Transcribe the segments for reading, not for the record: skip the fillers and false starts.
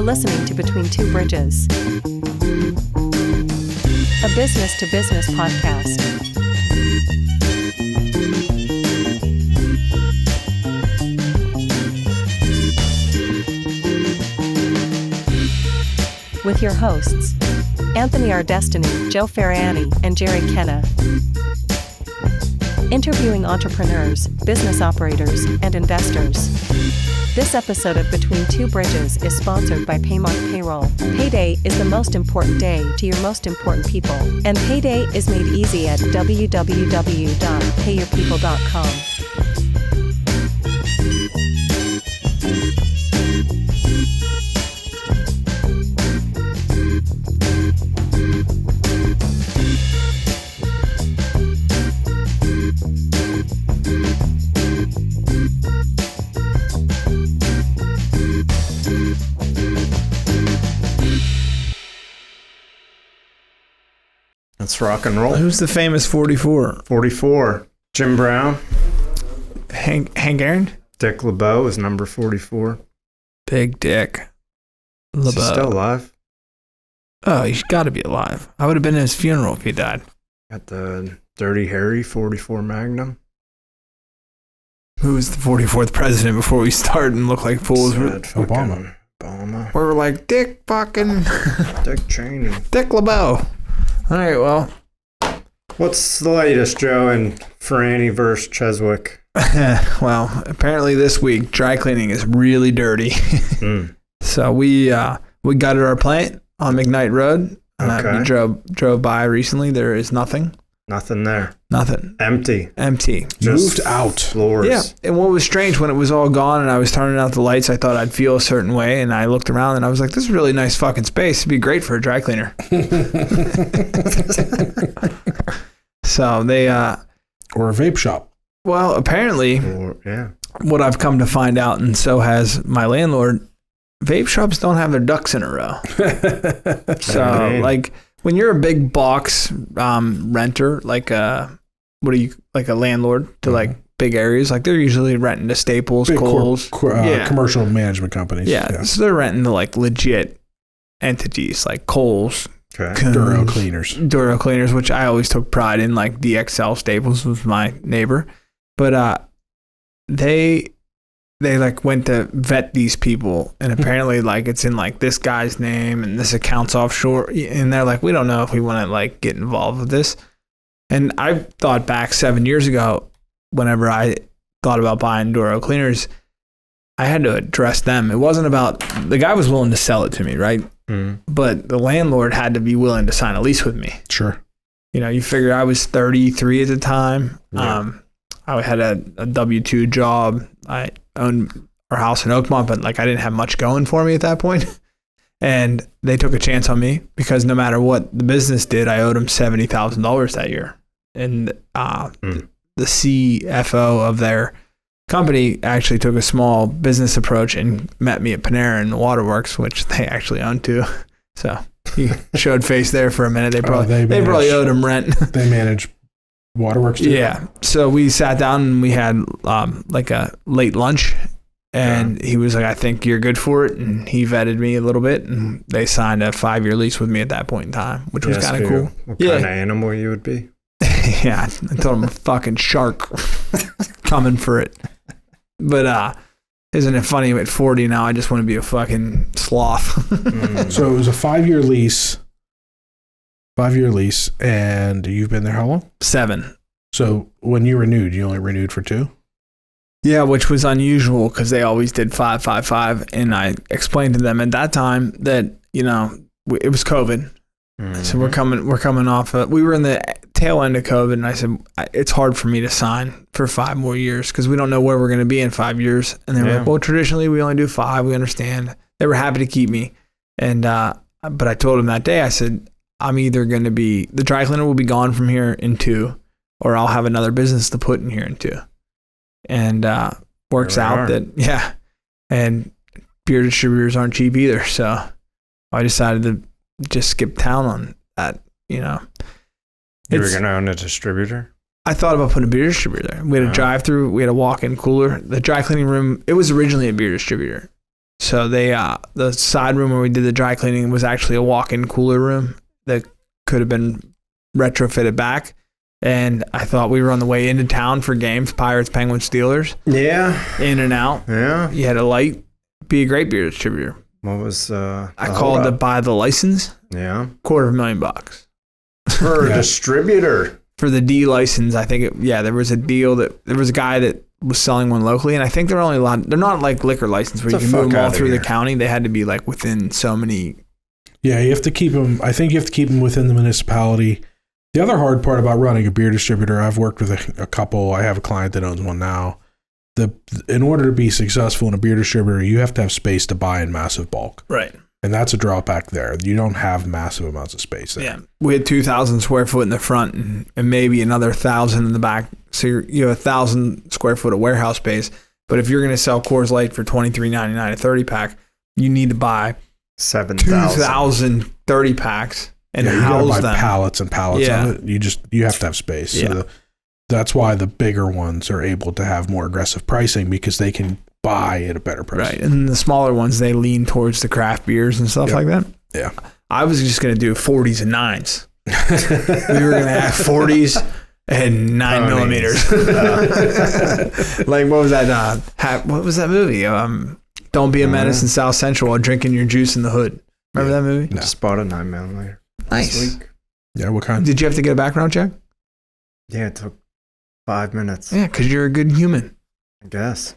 listening to Between Two Bridges, a business-to-business podcast. With your hosts, Anthony R. Destiny, Joe Ferrani, and Jerry Kenna. Interviewing entrepreneurs, business operators, and investors. This episode of Between Two Bridges is sponsored by Paymark Payroll. Payday is the most important day to your most important people, and payday is made easy at www.payyourpeople.com. Let's rock and roll. Who's the famous 44? 44. Jim Brown. Hank Aaron? Dick LeBeau is number 44. Big Dick Is he LeBeau. still alive? Oh, he's got to be alive. I would have been at his funeral if he died. Got the Dirty Harry 44 Magnum. Who was the 44th president before we started and looked like fools? Said Obama. Obama. We were like, Dick fucking... Dick Cheney. Dick LeBeau. All right, well. What's the latest, Joe, in Ferrani versus Cheswick? Well, apparently this week, dry cleaning is really dirty. So we gutted our plant on McKnight Road. Okay. We drove by recently. There is nothing. Nothing there. Nothing. Empty. Just Moved out. Floors. Yeah, and what was strange, when it was all gone and I was turning out the lights, I thought I'd feel a certain way, and I looked around and I was like, this is a really nice fucking space. It'd be great for a dry cleaner. So they... Or a vape shop. Well, apparently, Yeah. what I've come to find out, and so has my landlord, vape shops don't have their ducks in a row. So, Right. like, when you're a big box renter, like a landlord to like big areas, like they're usually renting to Staples, Big Kohl's, commercial management companies. yeah. So they're renting to like legit entities like Kohl's, Okay. Duro cleaners. which I always took pride in. Like DXL Staples was my neighbor, but they like went to vet these people, and apparently like it's in like this guy's name and this account's offshore, and they're like, we don't know if we want to like get involved with this. And I thought back 7 years ago, whenever I thought about buying Duro cleaners, I had to address them. It wasn't about, the guy was willing to sell it to me, right? But the landlord had to be willing to sign a lease with me. Sure. You know, you figure I was 33 at the time. Yeah. I had a W-2 job. I owned our house in Oakmont, but like I didn't have much going for me at that point. And they took a chance on me because no matter what the business did, I owed them $70,000 that year. And the CFO of their company actually took a small business approach and met me at Panera and the Waterworks, which they actually owned too. So he showed face there for a minute. They probably owed him rent. They manage Waterworks too? Yeah. So we sat down and we had like a late lunch, and he was like, I think you're good for it. And he vetted me a little bit, and they signed a 5-year lease with me at that point in time, which was kind of cool. What kind of animal you would be? Yeah. I told him a fucking shark coming for it. But isn't it funny, at 40 now, I just want to be a fucking sloth. So it was a 5-year lease. 5-year lease, and you've been there how long? 7. So when you renewed, you only renewed for 2? Yeah, which was unusual because they always did 5, 5, 5. And I explained to them at that time that, you know, it was COVID. So we're coming off we were in the tail end of COVID, and I said, it's hard for me to sign for 5 more years because we don't know where we're going to be in 5 years. And they were like, well, traditionally we only do 5. We understand. They were happy to keep me. And, but I told them that day, I said, I'm either going to be, the dry cleaner will be gone from here in 2, or I'll have another business to put in here in 2. And works out that, yeah. And beer distributors aren't cheap either. So I decided to just skip town on that, you know. You were going to own a distributor? I thought about putting a beer distributor there. We had a drive-through. We had a walk-in cooler. The dry cleaning room, it was originally a beer distributor. So they the side room where we did the dry cleaning was actually a walk-in cooler room that could have been retrofitted back. And I thought we were on the way into town for games, Pirates, Penguins, Steelers. Yeah. In and out. Yeah. You had a light, be a great beer distributor. What was I called to buy the license. Yeah. $250,000 for a distributor. For the D license, I think there was a deal there was a guy that was selling one locally, and I think they're only allowed, they're not like liquor license where you can move them all through the county. They had to be like within so many. Yeah, you have to keep them. I think you have to keep them within the municipality. The other hard part about running a beer distributor, I've worked with a couple. I have a client that owns one now. In order to be successful in a beer distributor, you have to have space to buy in massive bulk. Right. And that's a drawback there. You don't have massive amounts of space there. Yeah. We had 2,000 square foot in the front and maybe another 1,000 in the back. So you have 1,000 square foot of warehouse space. But if you're going to sell Coors Light for $23.99 a 30 pack, you need to buy 2,000 30 packs and house them. Pallets and pallets of it. You have to have space. Yeah. So that's why the bigger ones are able to have more aggressive pricing, because they can buy at a better price. Right. And the smaller ones, they lean towards the craft beers and stuff like that. Yeah. I was just going to do 40s and 9s. We were going to have 40s and 9 millimeters. Like, what was that? What was that movie? Don't Be a Menace in South Central while drinking your juice in the hood. Remember that movie? No. Just bought a 9 millimeter. Nice. Yeah, what kind? Did you have to get a background check? Yeah, it took 5 minutes. Yeah, because you're a good human. I guess.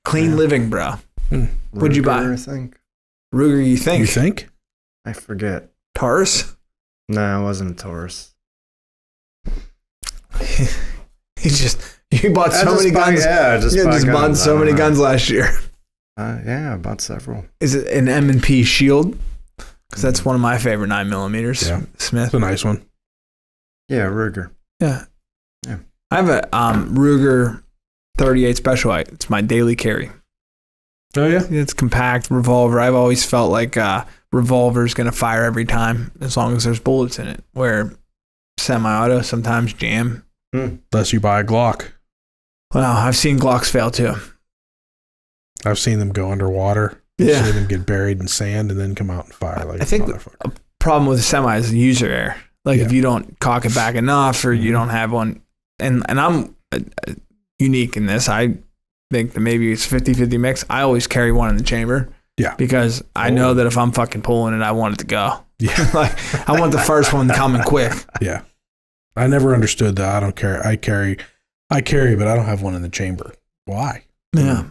Clean living, bro. What'd you buy? I think. Ruger, you think? You think? I forget. Taurus? No, it wasn't a Taurus. You bought so many guns. Yeah, I just bought so many guns last year. Yeah, I bought several. Is it an M&P Shield? Because that's one of my favorite 9 millimeters. Yeah. Smith. It's a nice one. Yeah, Ruger. Yeah. I have a Ruger 38 Special Light. It's my daily carry. Oh, yeah? It's compact revolver. I've always felt like revolver's going to fire every time as long as there's bullets in it. Where semi-auto sometimes jam. Unless you buy a Glock. Well, I've seen Glocks fail too. I've seen them go underwater. Yeah. I've seen them get buried in sand and then come out and fire like I think a problem with the semi is the user error. Like if you don't cock it back enough or you don't have one. And I'm unique in this. I think that maybe it's 50-50 mix. I always carry one in the chamber. Yeah. Because I know that if I'm fucking pulling it, I want it to go. Yeah. Like I want the first one coming quick. Yeah. I never understood that. I don't care. I carry, but I don't have one in the chamber. Why? Yeah.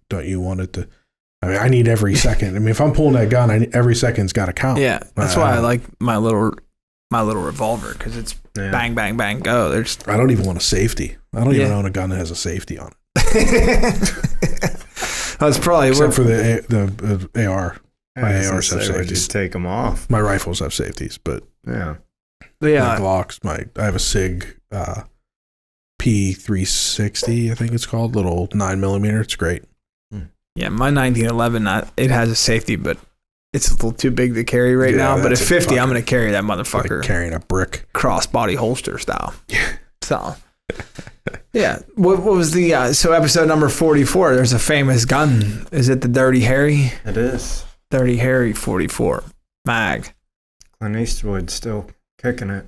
Don't you want it to? I mean, I need every second. I mean, if I'm pulling that gun, every second's got to count. Yeah. That's why I like my little revolver, because it's bang, bang, bang, go. I don't even want a safety. I don't even own a gun that has a safety on it. That's probably except for the AR. My ARs have safeties. Just take them off. My rifles have safeties, but yeah. My Glocks. I have a SIG P360. I think it's called, little 9 millimeter. It's great. Yeah, my 1911, it has a safety, but it's a little too big to carry right now. But at 50, I'm going to carry that motherfucker. Like carrying a brick. Crossbody holster style. Yeah. So, yeah. What was the, so episode number 44, there's a famous gun. Is it the Dirty Harry? It is. Dirty Harry 44 mag. Clint Eastwood still kicking it.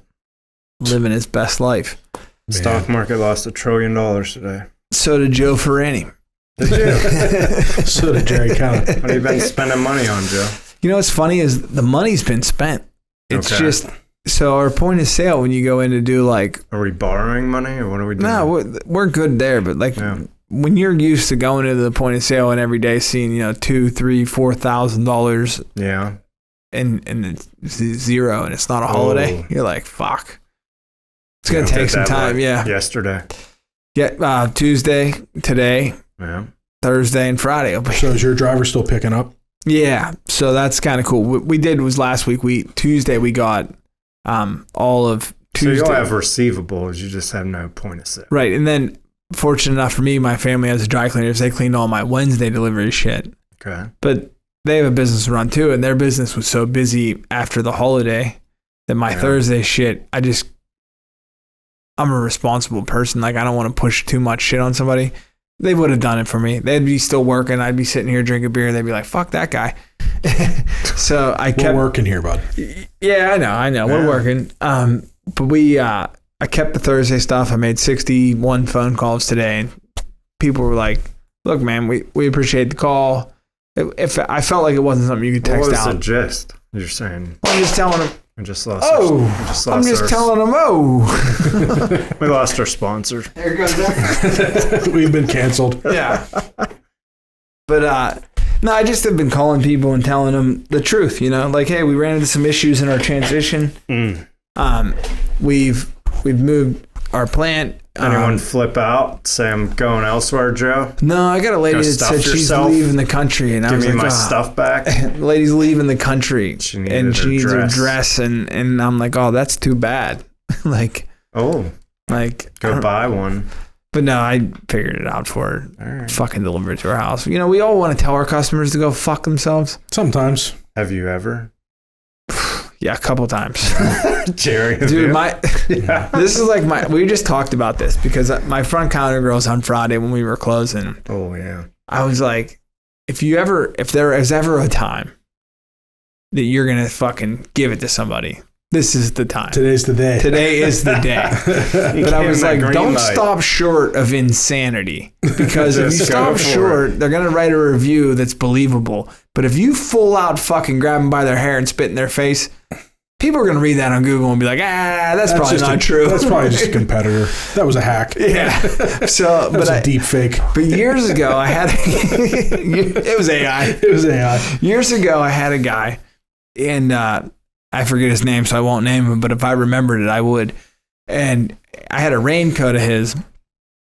Living his best life. Stock market lost $1 trillion today. So did Joe Ferrani. Did you? So did Jerry Count. What have you been spending money on, Joe? You know what's funny is the money's been spent. It's just, so our point of sale, when you go in to do like... Are we borrowing money or what are we doing? No, we're good there, but like when you're used to going into the point of sale and every day seeing, $2,000, $3,000, $4,000. Yeah. And it's zero and it's not a holiday, you're like, fuck. It's going to take some time, Yesterday. Yeah, Tuesday, today, Thursday, and Friday. So is your driver still picking up? Yeah, so that's kind of cool. What we did was last week, Tuesday, we got all of Tuesday. So you'll have receivables, you just have no point of sale. Right, and then fortunate enough for me, my family has dry cleaners. They cleaned all my Wednesday delivery shit. Okay. But they have a business to run too, and their business was so busy after the holiday that my Thursday shit, I'm a responsible person. Like, I don't want to push too much shit on somebody. They would have done it for me. They'd be still working. I'd be sitting here drinking beer. They'd be like, fuck that guy. So We're working here, bud. Yeah, I know. We're working. But I kept the Thursday stuff. I made 61 phone calls today. And people were like, look, man, we appreciate the call. If I felt like it wasn't something you could text out. What was the gist? You're saying? I'm just telling them. We just lost. I'm just telling them. We lost our sponsor. There goes that. We've been canceled. Yeah. But no, I just have been calling people and telling them the truth. Like, hey, we ran into some issues in our transition. We've moved our plant. Anyone flip out? Say I'm going elsewhere, Joe? No, I got a lady that said she's leaving the country, and I was like, give me my stuff back. The lady's leaving the country, she needs her dress, and I'm like, oh, that's too bad. Go buy one. But no, I figured it out for her. Right. Fucking deliver it to her house. We all want to tell our customers to go fuck themselves. Sometimes. Have you ever? Yeah, a couple times. Jerry, dude, this is like we just talked about this because my front counter girls on Friday when we were closing. Oh yeah. I was like, if there is ever a time that you're gonna fucking give it to somebody, this is the time. Today's the day. Today is the day. But I was like, don't stop short of insanity, because if you stop short, they're gonna write a review that's believable. But if you full out fucking grab them by their hair and spit in their face, people are going to read that on Google and be like, that's probably not true. That's probably just a competitor. That was a hack. Yeah. So, that was a deep fake. But years ago, I had it was AI. It was AI. Years ago, I had a guy, and I forget his name, so I won't name him. But if I remembered it, I would. And I had a raincoat of his,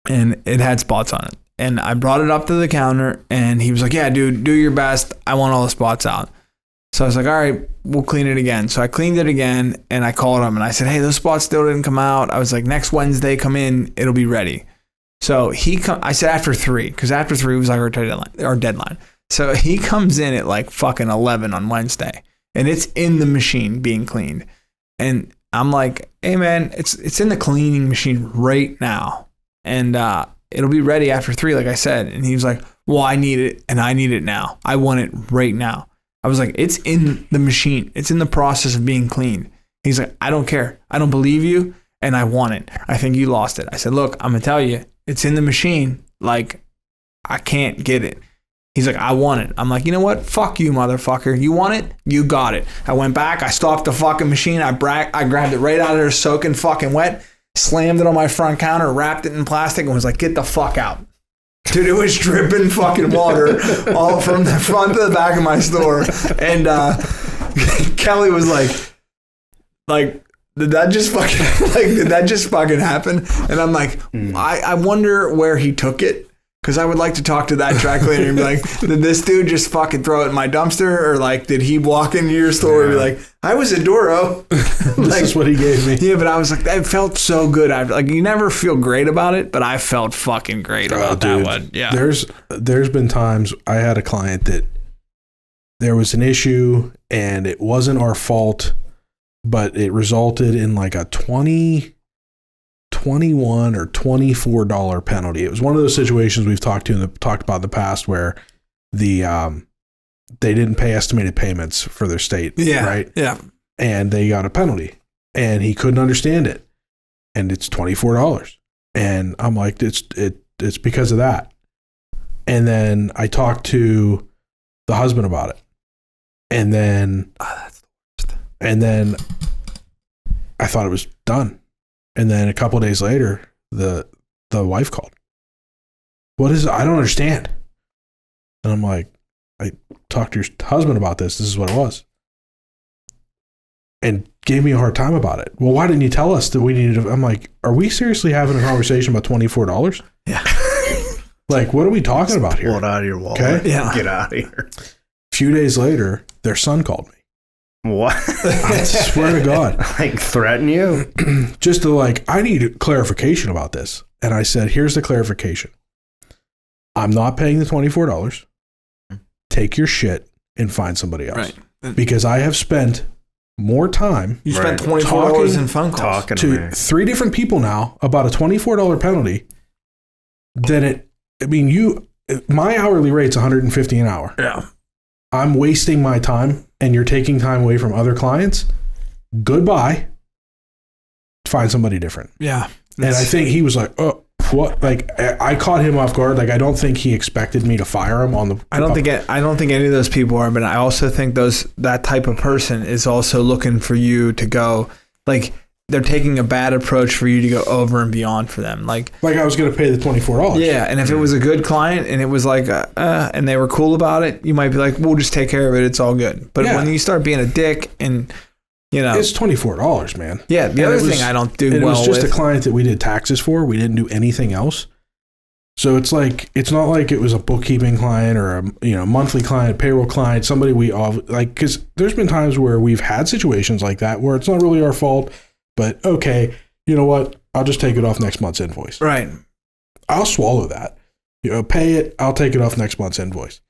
and it had spots on it. And I brought it up to the counter, and he was like, yeah, dude, do your best. I want all the spots out. So I was like, all right, we'll clean it again. So I cleaned it again, and I called him, and I said, hey, those spots still didn't come out. I was like, next Wednesday, come in. It'll be ready. So I said after 3, because after 3 was like our deadline. So he comes in at like fucking 11 on Wednesday, and it's in the machine being cleaned. And I'm like, hey, man, it's in the cleaning machine right now. And it'll be ready after 3, like I said. And he was like, well, I need it, and I need it now. I want it right now. I was like, it's in the machine. It's in the process of being cleaned. He's like, I don't care. I don't believe you, and I want it. I think you lost it. I said, look, I'm going to tell you, it's in the machine. Like, I can't get it. He's like, I want it. I'm like, you know what? Fuck you, motherfucker. You want it? You got it. I went back. I stopped the fucking machine. I grabbed it right out of there, soaking fucking wet. Slammed it on my front counter, wrapped it in plastic, and was like, get the fuck out. Dude, it was dripping fucking water all from the front to the back of my store. And Kelly was like, did that just fucking happen? And I'm like, I wonder where he took it. Because I would like to talk to that dry cleaner and be like, did this dude just fucking throw it in my dumpster? Or like, did he walk into your store and be like, I was at Doro. This is what he gave me. Yeah, but I was like, that felt so good. You never feel great about it, but I felt fucking great about that one. Yeah. There's been times I had a client that there was an issue and it wasn't our fault, but it resulted in like a $21 or $24 penalty. It was one of those situations we've talked about in the past where they didn't pay estimated payments for their state. Yeah. Right. Yeah. And they got a penalty, and he couldn't understand it. And it's $24. And I'm like, it's because of that. And then I talked to the husband about it. And then, that's the worst. And then I thought it was done. And then a couple of days later, the wife called. What is it? I don't understand. And I'm like, I talked to your husband about this. This is what it was. And gave me a hard time about it. Well, why didn't you tell us that we needed to? I'm like, are we seriously having a conversation about $24? Yeah. Like, what are we talking about here? Pull it out of your wallet. Okay? Yeah. Get out of here. A few days later, their son called me. What? I swear to God. Like, threaten you? Just to I need clarification about this. And I said, here's the clarification. I'm not paying the $24. Take your shit and find somebody else. Right. Because I have spent more time. You spent $24 in phone calls. Talking to 3 different people now about a $24 penalty than it I mean, my hourly rate's $150 an hour. Yeah. I'm wasting my time and you're taking time away from other clients. Goodbye. Find somebody different. Yeah. And I think he was like, oh, what? Like, I caught him off guard. Like, I don't think he expected me to fire him on the. I don't think any of those people are, but I also think that type of person is also looking for you to go, like, they're taking a bad approach for you to go over and beyond for them. Like I was going to pay the $24. Yeah. And if it was a good client and it was like, and they were cool about it, you might be like, we'll just take care of it. It's all good. But when you start being a dick and, you know, it's $24, man. Yeah. The other thing I don't do well with. It was just a client that we did taxes for. We didn't do anything else. So it's like, it's not like it was a bookkeeping client or a monthly client, payroll client, somebody we all like, because there's been times where we've had situations like that where it's not really our fault. But okay, you know what? I'll just take it off next month's invoice. Right. I'll swallow that. Pay it. I'll take it off next month's invoice.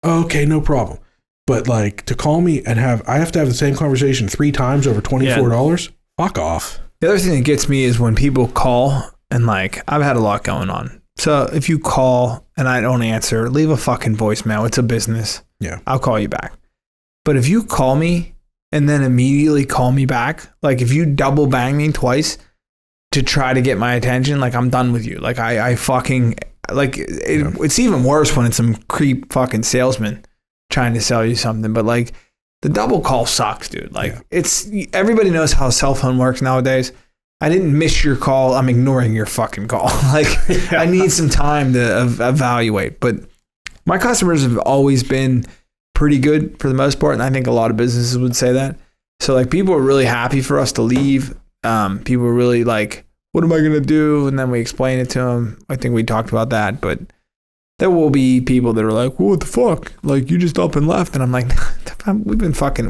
Okay, no problem. But like to call me and I have to have the same conversation 3 times over $24. Fuck off. The other thing that gets me is when people call and like I've had a lot going on. So if you call and I don't answer, leave a fucking voicemail. It's a business. Yeah. I'll call you back. But if you call me and then immediately call me back, like if you double bang me twice to try to get my attention, like I'm done with you. Like I fucking, like it's even worse when it's some creep fucking salesman trying to sell you something. But like the double call sucks, dude. Like everybody knows how a cell phone works nowadays. I didn't miss your call. I'm ignoring your fucking call. Like I need some time to evaluate. But my customers have always been pretty good for the most part, and I think a lot of businesses would say that. So like people are really happy for us to leave. People are really like, what am I going to do? And then we explain it to them. I think we talked about that, but there will be people that are like, well, what the fuck? Like you just up and left. And I'm like,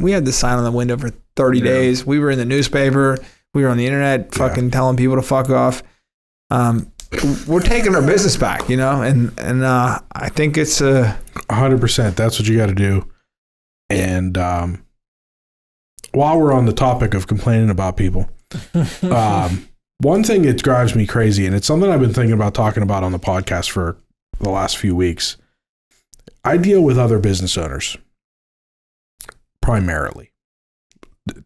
we had this sign on the window for 30 days. We were in the newspaper. We were on the internet fucking telling people to fuck off. We're taking our business back, and I think it's 100%. That's what you got to do. And while we're on the topic of complaining about people, one thing that drives me crazy, and it's something I've been thinking about talking about on the podcast for the last few weeks. I deal with other business owners primarily.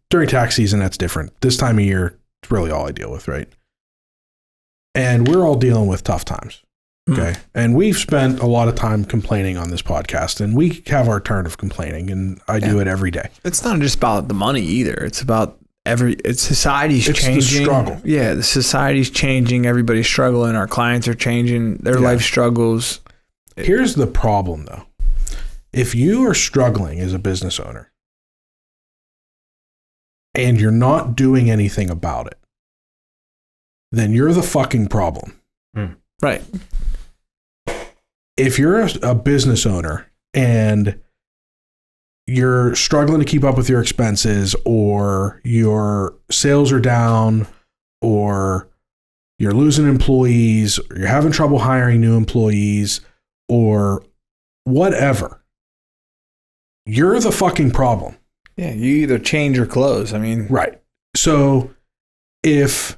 During tax season, that's different. This time of year, it's really all I deal with, right? And we're all dealing with tough times. Okay. And we've spent a lot of time complaining on this podcast, and we have our turn of complaining, and I do it every day. It's not just about the money either. It's about society's changing. It's the struggle. Yeah. The society's changing. Everybody's struggling. Our clients are changing their life struggles. Here's the problem though. If you are struggling as a business owner and you're not doing anything about it, then you're the fucking problem. Right. If you're a business owner and you're struggling to keep up with your expenses, or your sales are down, or you're losing employees, or you're having trouble hiring new employees, or whatever, you're the fucking problem. Yeah, you either change or close. I mean, right. So if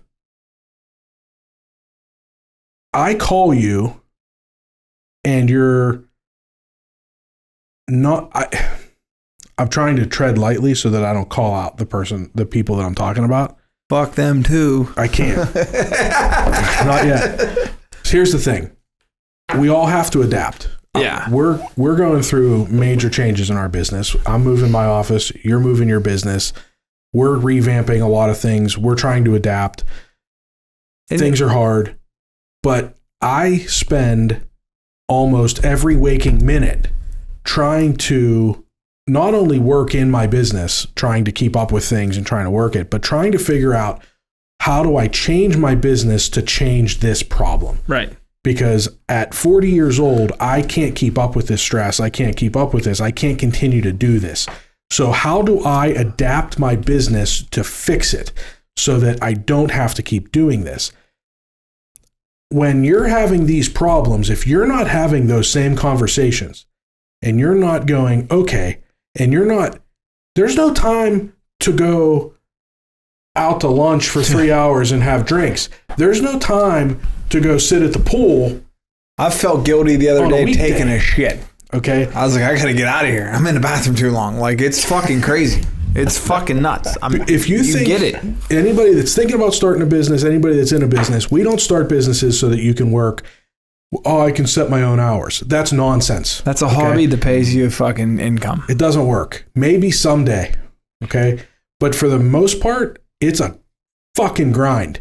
I call you and you're not, I'm trying to tread lightly so that I don't call out the people that I'm talking about. Fuck them too. I can't. Not yet. Here's the thing. We all have to adapt. Yeah. We're going through major changes in our business. I'm moving my office. You're moving your business. We're revamping a lot of things. We're trying to adapt. Things are hard. But I spend almost every waking minute trying to not only work in my business, trying to keep up with things and trying to work it, but trying to figure out how do I change my business to change this problem? Right. Because at 40 years old, I can't keep up with this stress. I can't keep up with this. I can't continue to do this. So how do I adapt my business to fix it so that I don't have to keep doing this? When you're having these problems, if you're not having those same conversations and you're not going, okay, and there's no time to go out to lunch for 3 hours and have drinks. There's no time to go sit at the pool I felt guilty the other On a day weekday. taking a shit. Okay. I was like, I gotta get out of here. I'm in the bathroom too long. Like, it's fucking crazy. It's fucking nuts. If you think get it, anybody that's thinking about starting a business, anybody that's in a business, we don't start businesses so that you can work. Oh, I can set my own hours. That's nonsense. that's a hobby that pays you fucking income. It doesn't work. Maybe someday. Okay. But for the most part, it's a fucking grind.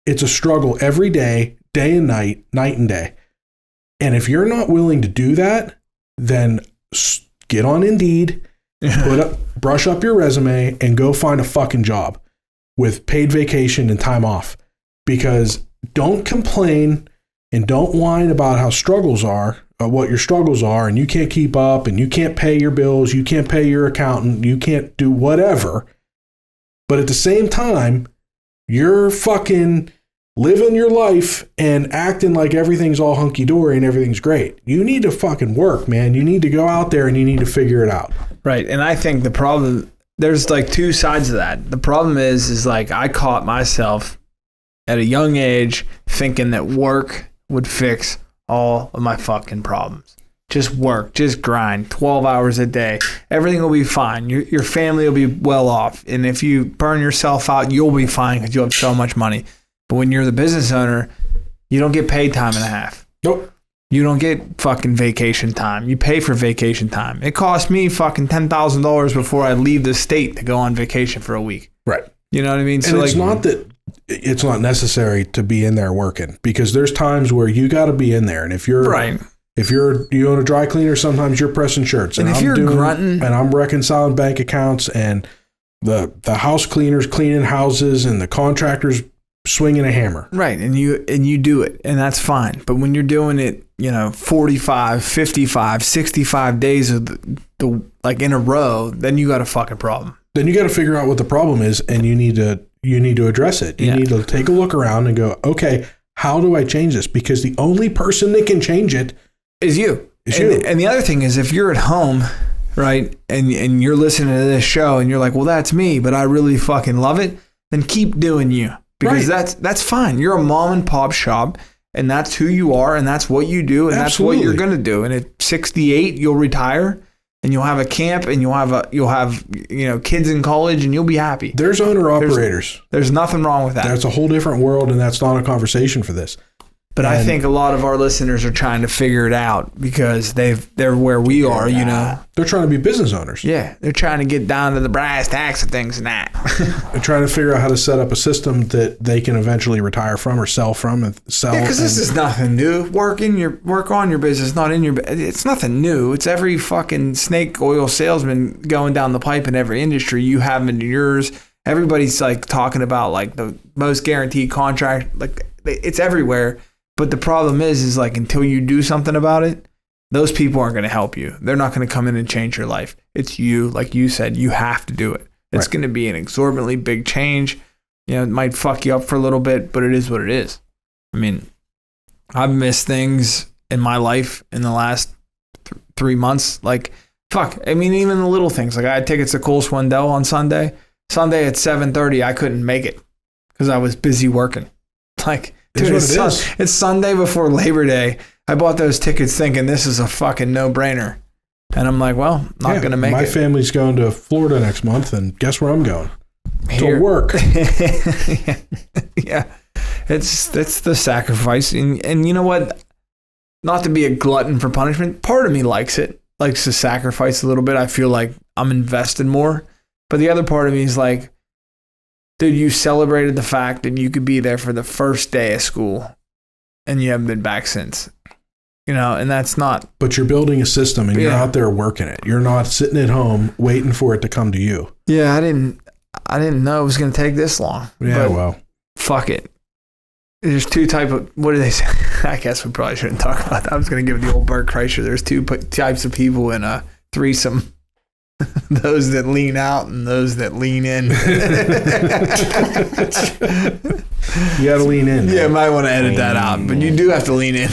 It's a struggle every day, day and night, night and day. And if you're not willing to do that, then get on Indeed, brush up your resume, and go find a fucking job with paid vacation and time off. Because don't complain and don't whine about how struggles are, what your struggles are, and you can't keep up, and you can't pay your bills, you can't pay your accountant, you can't do whatever. But at the same time, you're fucking living your life and acting like everything's all hunky-dory and everything's great. You need to fucking work, man. You need to go out there and you need to figure it out. Right. And I think the problem, there's like two sides of that. The problem is like I caught myself at a young age thinking that work would fix all of my fucking problems. Just work, just grind, 12 hours a day. Everything will be fine. Your family will be well off. And if you burn yourself out, you'll be fine because you'll have so much money. But when you're the business owner, you don't get paid time and a half. Nope. You don't get fucking vacation time. You pay for vacation time. It cost me fucking $10,000 before I leave the state to go on vacation for a week. Right. You know what I mean? And it's not that it's not necessary to be in there working, because there's times where you got to be in there. And if you're right. If you own a dry cleaner, sometimes you're pressing shirts, and if I'm you're grunting, and I'm reconciling bank accounts, and the house cleaners cleaning houses, and the contractors swinging a hammer. Right, and you do it, and that's fine. But when you're doing it, 45, 55, 65 days of the like in a row, then you got a fucking problem. Then you got to figure out what the problem is, and you need to address it. You need to take a look around and go, okay, how do I change this? Because the only person that can change it is you. And the other thing is, if you're at home, right, and you're listening to this show and you're like, well, that's me, but I really fucking love it, then keep doing you. Because that's fine. You're a mom and pop shop, and that's who you are, and that's what you do, and that's what you're going to do. And at 68, you'll retire, and you'll have a camp, and you'll have kids in college, and you'll be happy. There's owner-operators. There's nothing wrong with that. That's a whole different world, and that's not a conversation for this. But I think a lot of our listeners are trying to figure it out because they're where we are, They're trying to be business owners. Yeah, they're trying to get down to the brass tacks of things and that. They're trying to figure out how to set up a system that they can eventually retire from or sell from and sell. Yeah, because this is nothing new. Work on your business, not in your. It's nothing new. It's every fucking snake oil salesman going down the pipe in every industry. You have in yours. Everybody's like talking about like the most guaranteed contract. Like it's everywhere. But the problem is like until you do something about it, those people aren't going to help you. They're not going to come in and change your life. It's you, like you said, you have to do it. It's going to be an exorbitantly big change. It might fuck you up for a little bit, but it is what it is. I mean, I've missed things in my life in the last 3 months. Like, fuck. I mean, even the little things. Like I had tickets to Cole Swindell on Sunday. Sunday at 7:30, I couldn't make it because I was busy working. Like, dude, it's Sunday before Labor Day. I bought those tickets thinking this is a fucking no-brainer. And I'm like, well, not going to make it. My family's going to Florida next month, and guess where I'm going? To work. Yeah. It's the sacrifice. And you know what? Not to be a glutton for punishment, part of me likes it. Likes to sacrifice a little bit. I feel like I'm invested more. But the other part of me is like, dude, you celebrated the fact that you could be there for the first day of school and you haven't been back since. And that's not. But you're building a system and you're out there working it. You're not sitting at home waiting for it to come to you. Yeah, I didn't know it was going to take this long. Yeah, well. Fuck it. There's two type of, what do they say? I guess we probably shouldn't talk about that. I was going to give the old Bert Kreischer. There's two types of people in a threesome. Those that lean out and those that lean in. You got to lean in. Yeah, might want to edit that out, but you do have to lean in.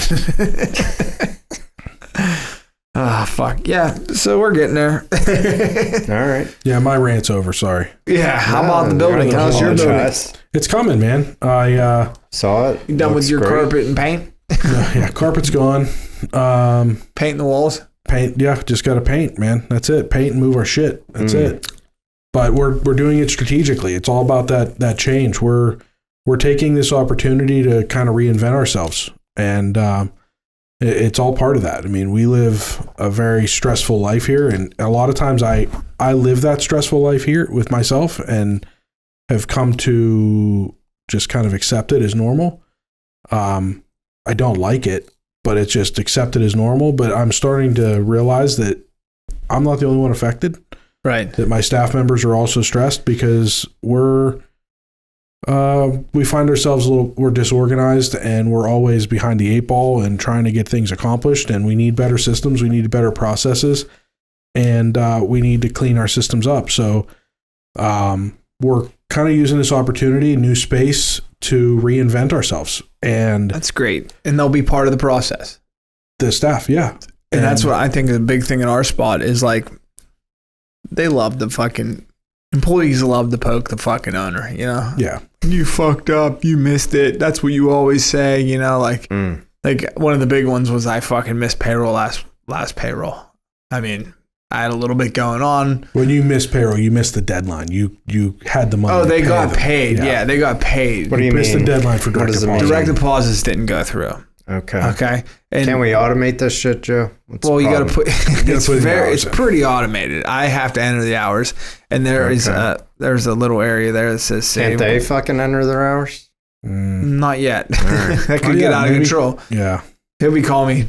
Fuck. Yeah, so we're getting there. All right. Yeah, my rant's over. Sorry. Yeah, how about the building? How's your building? It's coming, man. I saw it. You done with your carpet and paint? Yeah, carpet's gone. Painting the walls. Paint, yeah, just got to paint, man. That's it. Paint and move our shit. That's it. But we're doing it strategically. It's all about that change. We're taking this opportunity to kind of reinvent ourselves, and it's all part of that. I mean, we live a very stressful life here, and a lot of times I live that stressful life here with myself, and have come to just kind of accept it as normal. I don't like it, but it's just accepted as normal. But I'm starting to realize that I'm not the only one affected. Right. That my staff members are also stressed because we find ourselves we're disorganized, and we're always behind the 8 ball and trying to get things accomplished. And we need better systems. We need better processes, and we need to clean our systems up. So we're kind of using this opportunity, new space, to reinvent ourselves. And that's great. And they'll be part of the process. The staff, yeah. And that's what I think is a big thing in our spot is like, they love the fucking employees love to poke the fucking owner, you know? Yeah. You fucked up. You missed it. That's what you always say, you know? Like one of the big ones was I fucking missed payroll last payroll. I mean, I had a little bit going on. When you missed payroll, you missed the deadline. You had the money. Oh, they got them. paid. Yeah, they got paid. What do you missed mean? the deadline for direct deposit. Direct deposits didn't go through. Okay. And can we automate this shit, Joe? You got to put. It's in. pretty automated. I have to enter the hours, and there's a little area there that says save. Can't they fucking enter their hours? Not yet. Right. That could get out of control. Yeah. He'll be calling me.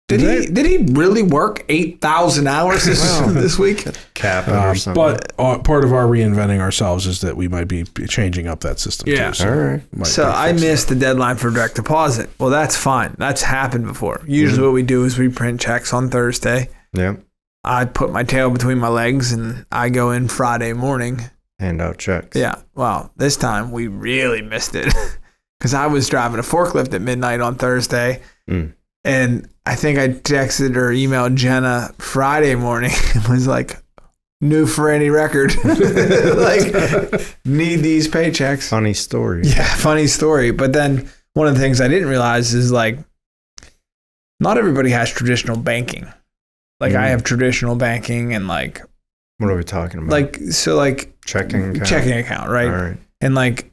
Did he really work 8,000 hours this week? Cap it or something. But part of our reinventing ourselves is that we might be changing up that system too. So all right. So I missed the deadline for direct deposit. Well, that's fine. That's happened before. Usually what we do is we print checks on Thursday. Yeah. I put my tail between my legs and I go in Friday morning. Hand out checks. Yeah. Well, this time we really missed it because I was driving a forklift at midnight on Thursday. And I think I texted or emailed Jenna Friday morning and was like, new for any record. Like, need these paychecks. Funny story. Yeah, funny story. But then one of the things I didn't realize is like, not everybody has traditional banking. Like I have traditional banking and like. What are we talking about? Like checking account, right? All right. And like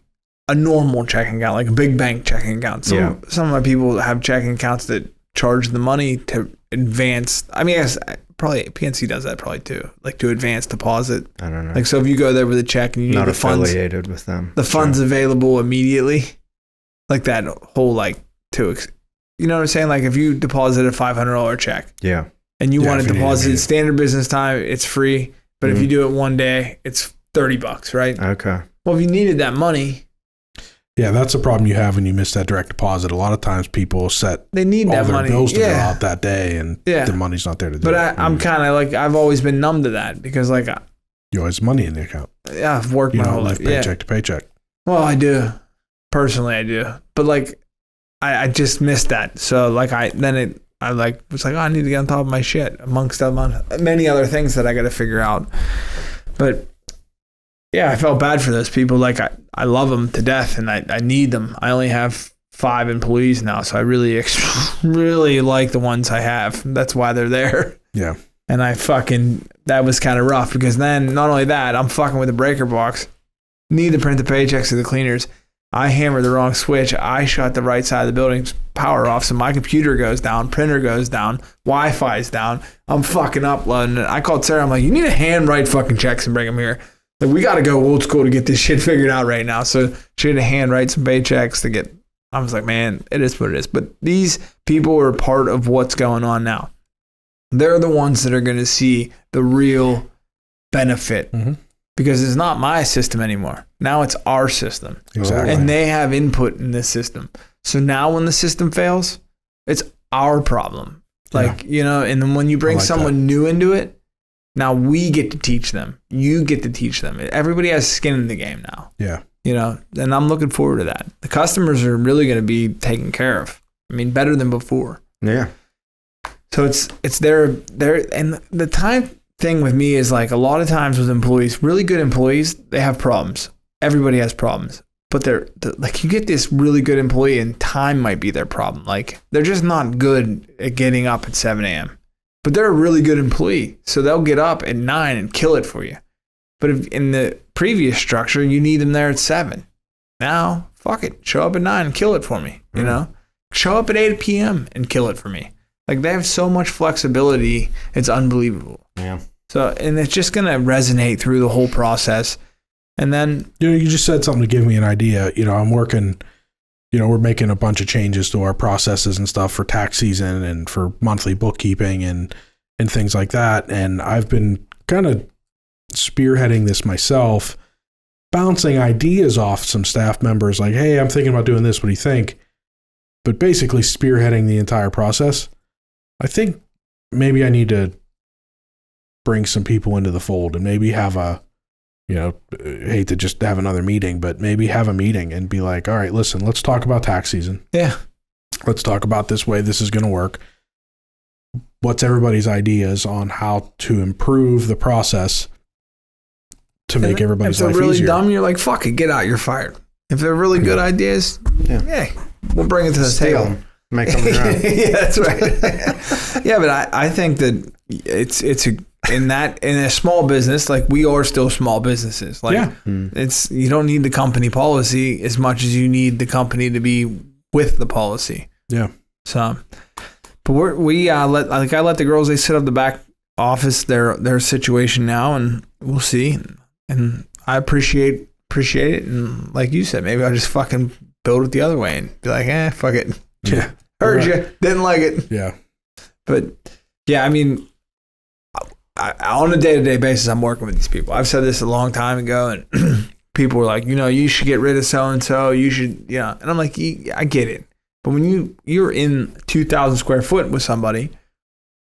a normal checking account, like a big bank checking account. Some of my people have checking accounts that charge the money to advance. I mean, I guess probably PNC does that probably too, like to advance deposit. I don't know. Like, so if you go there with a check and you need not the funds, affiliated with them, the funds available immediately, like that whole like you know what I'm saying? Like if you deposit a $500 check, and you want to deposit standard business time, it's free. But if you do it one day, it's $30, right? Okay. Well, if you needed that money. Yeah, that's the problem you have when you miss that direct deposit. A lot of times people they need all that their money. bills to go out that day, and the money's not there to do but it. I'm kind of like, I've always been numb to that because like you always have money in the account. Yeah, I've worked my whole life. Paycheck to paycheck. Well, I do. Personally, I do. But like, I just missed that. So like I was like, oh, I need to get on top of my shit amongst many other things that I got to figure out. But yeah, I felt bad for those people. Like I love them to death and I need them. I only have 5 employees now. So I really, really like the ones I have. That's why they're there. Yeah. And that was kind of rough because then not only that, I'm fucking with the breaker box. Need to print the paychecks to the cleaners. I hammered the wrong switch. I shut the right side of the building's power off. So my computer goes down, printer goes down, Wi-Fi's down. I'm fucking uploading it. I called Sarah. I'm like, you need to handwrite fucking checks and bring them here. Like, we got to go old school to get this shit figured out right now. So she had to handwrite some paychecks to get, I was like, man, it is what it is. But these people are part of what's going on now. They're the ones that are going to see the real benefit. Because it's not my system anymore. Now it's our system. Exactly. And they have input in this system. So now when the system fails, it's our problem. Like, you know, and then when you bring someone new into it, now we get to teach them. You get to teach them. Everybody has skin in the game now. Yeah. You know, and I'm looking forward to that. The customers are really going to be taken care of. I mean, better than before. Yeah. So it's their and the time thing with me is like a lot of times with employees, really good employees, they have problems. Everybody has problems. but like you get this really good employee and time might be their problem. Like they're just not good at getting up at 7 a.m. But they're a really good employee. So they'll get up at 9 and kill it for you. But if in the previous structure, you need them there at 7. Now, fuck it. Show up at 9 and kill it for me. You know? Show up at 8 p.m. and kill it for me. Like they have so much flexibility. It's unbelievable. Yeah. So, and it's just going to resonate through the whole process. And then, you just said something to give me an idea. I'm working, we're making a bunch of changes to our processes and stuff for tax season and for monthly bookkeeping and things like that. And I've been kind of spearheading this myself, bouncing ideas off some staff members like, hey, I'm thinking about doing this. What do you think? But basically spearheading the entire process. I think maybe I need to bring some people into the fold and maybe have hate to just have another meeting, but maybe have a meeting and be like, all right, listen, let's talk about tax season. Yeah. Let's talk about this way this is going to work. What's everybody's ideas on how to improve the process to make everybody's life easier? If they're really dumb, you're like, fuck it, get out, you're fired. If they're really good ideas, we'll bring it to the table. Make them your own. Yeah, that's right. Yeah, but I think that it's in a small business, like we are still small businesses. Like it's, you don't need the company policy as much as you need the company to be with the policy. Yeah. So, but I let the girls, they sit up the back office, their situation now, and we'll see. And I appreciate it. And like you said, maybe I'll just fucking build it the other way and be like, fuck it. Yeah. Heard you. Didn't like it. Yeah. But yeah, I mean, on a day-to-day basis, I'm working with these people. I've said this a long time ago, and people were like, you should get rid of so-and-so. You should, And I'm like, I get it. But when you're in 2,000 square foot with somebody,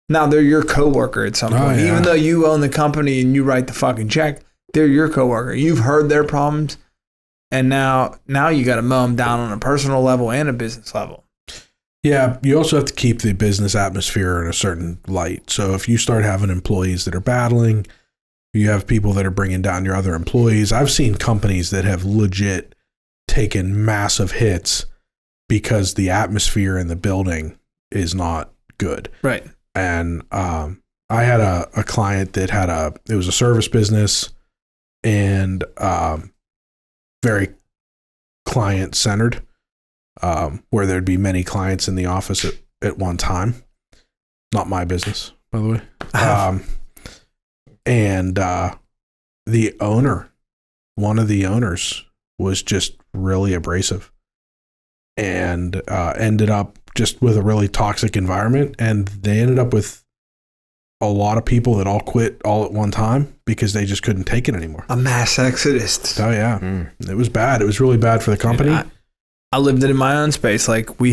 now they're your coworker at some point. Even though you own the company and you write the fucking check, they're your coworker. You've heard their problems, and now you got to mow them down on a personal level and a business level. Yeah, you also have to keep the business atmosphere in a certain light. So if you start having employees that are battling, you have people that are bringing down your other employees. I've seen companies that have legit taken massive hits because the atmosphere in the building is not good. Right. And I had a client that it was a service business and very client-centered. Where there'd be many clients in the office at one time. Not my business, by the way. And the owner, one of the owners, was just really abrasive and ended up just with a really toxic environment. And they ended up with a lot of people that all quit all at one time because they just couldn't take it anymore. A mass exodus. Oh, yeah. It was bad. It was really bad for the company. I lived it in my own space. Like I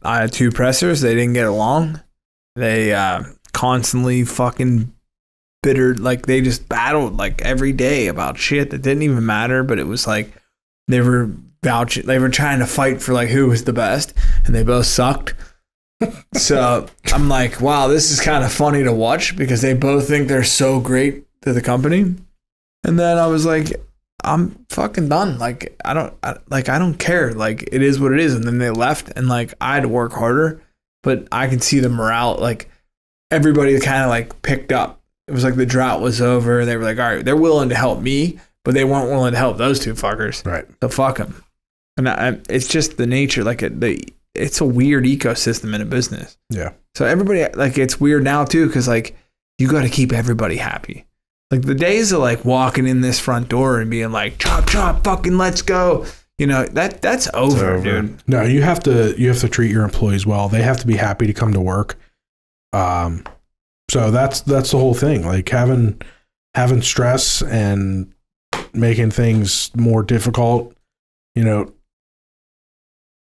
had 2 pressers. They didn't get along. They constantly fucking bittered. Like they just battled like every day about shit that didn't even matter. But it was like they were vouching. They were trying to fight for like who was the best, and they both sucked. So I'm like, wow, this is kind of funny to watch because they both think they're so great to the company. And then I was like, I'm fucking done. Like, I don't care. Like, it is what it is. And then they left, and like, I had to work harder, but I could see the morale. Like, everybody kind of like picked up. It was like the drought was over. They were like, all right, they're willing to help me, but they weren't willing to help those 2 fuckers. Right. So fuck them. And it's just the nature. Like, it's a weird ecosystem in a business. Yeah. So everybody, like, it's weird now too, because like, you got to keep everybody happy. Like the days of like walking in this front door and being like, chop, chop, fucking let's go. That's over, dude. No, you have to treat your employees well. They have to be happy to come to work. So that's the whole thing. Like having stress and making things more difficult,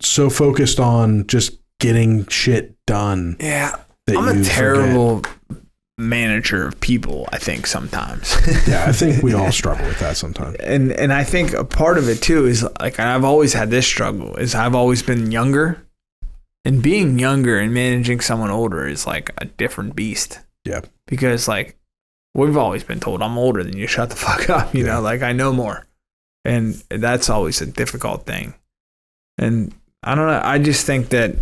so focused on just getting shit done. Yeah. I'm a terrible manager of people, I think sometimes. Yeah, I think we all struggle with that sometimes. And I think a part of it too is like, I've always had this struggle, is I've always been younger, and being younger and managing someone older is like a different beast. Yeah. Because like we've always been told I'm older than you, shut the fuck up, you know, like I know more. And that's always a difficult thing. And I don't know. I just think that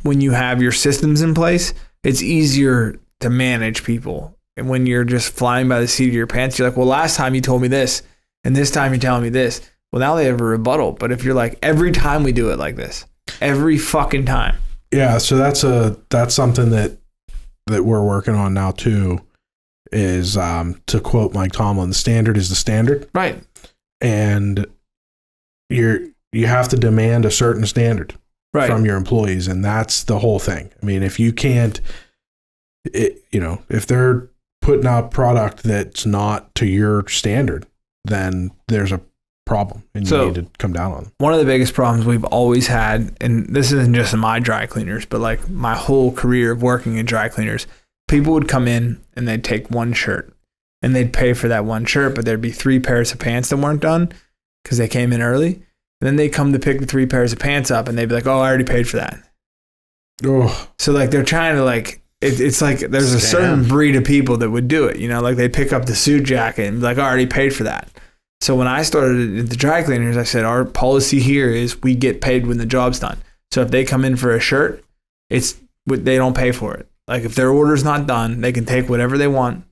when you have your systems in place, it's easier to manage people. And when you're just flying by the seat of your pants, you're like, well, last time you told me this, and this time you're telling me this. Well, now they have a rebuttal. But if you're like, every time we do it like this, every fucking time. Yeah, so that's something that we're working on now too, is to quote Mike Tomlin, the standard is the standard. Right. And you have to demand a certain standard from your employees, and that's the whole thing. I mean, if you can't, if they're putting out product that's not to your standard, then there's a problem, and you need to come down on them. One of the biggest problems we've always had, and this isn't just in my dry cleaners, but like my whole career of working in dry cleaners, people would come in and they'd take one shirt and they'd pay for that one shirt, but there'd be 3 pairs of pants that weren't done because they came in early. And then they come to pick the 3 pairs of pants up and they'd be like, oh, I already paid for that. Oh. So like they're trying to like, it's like there's a certain breed of people that would do it, like they pick up the suit jacket and be like, I already paid for that. So when I started at the dry cleaners, I said, our policy here is we get paid when the job's done. So if they come in for a shirt, they don't pay for it. Like if their order's not done, they can take whatever they want,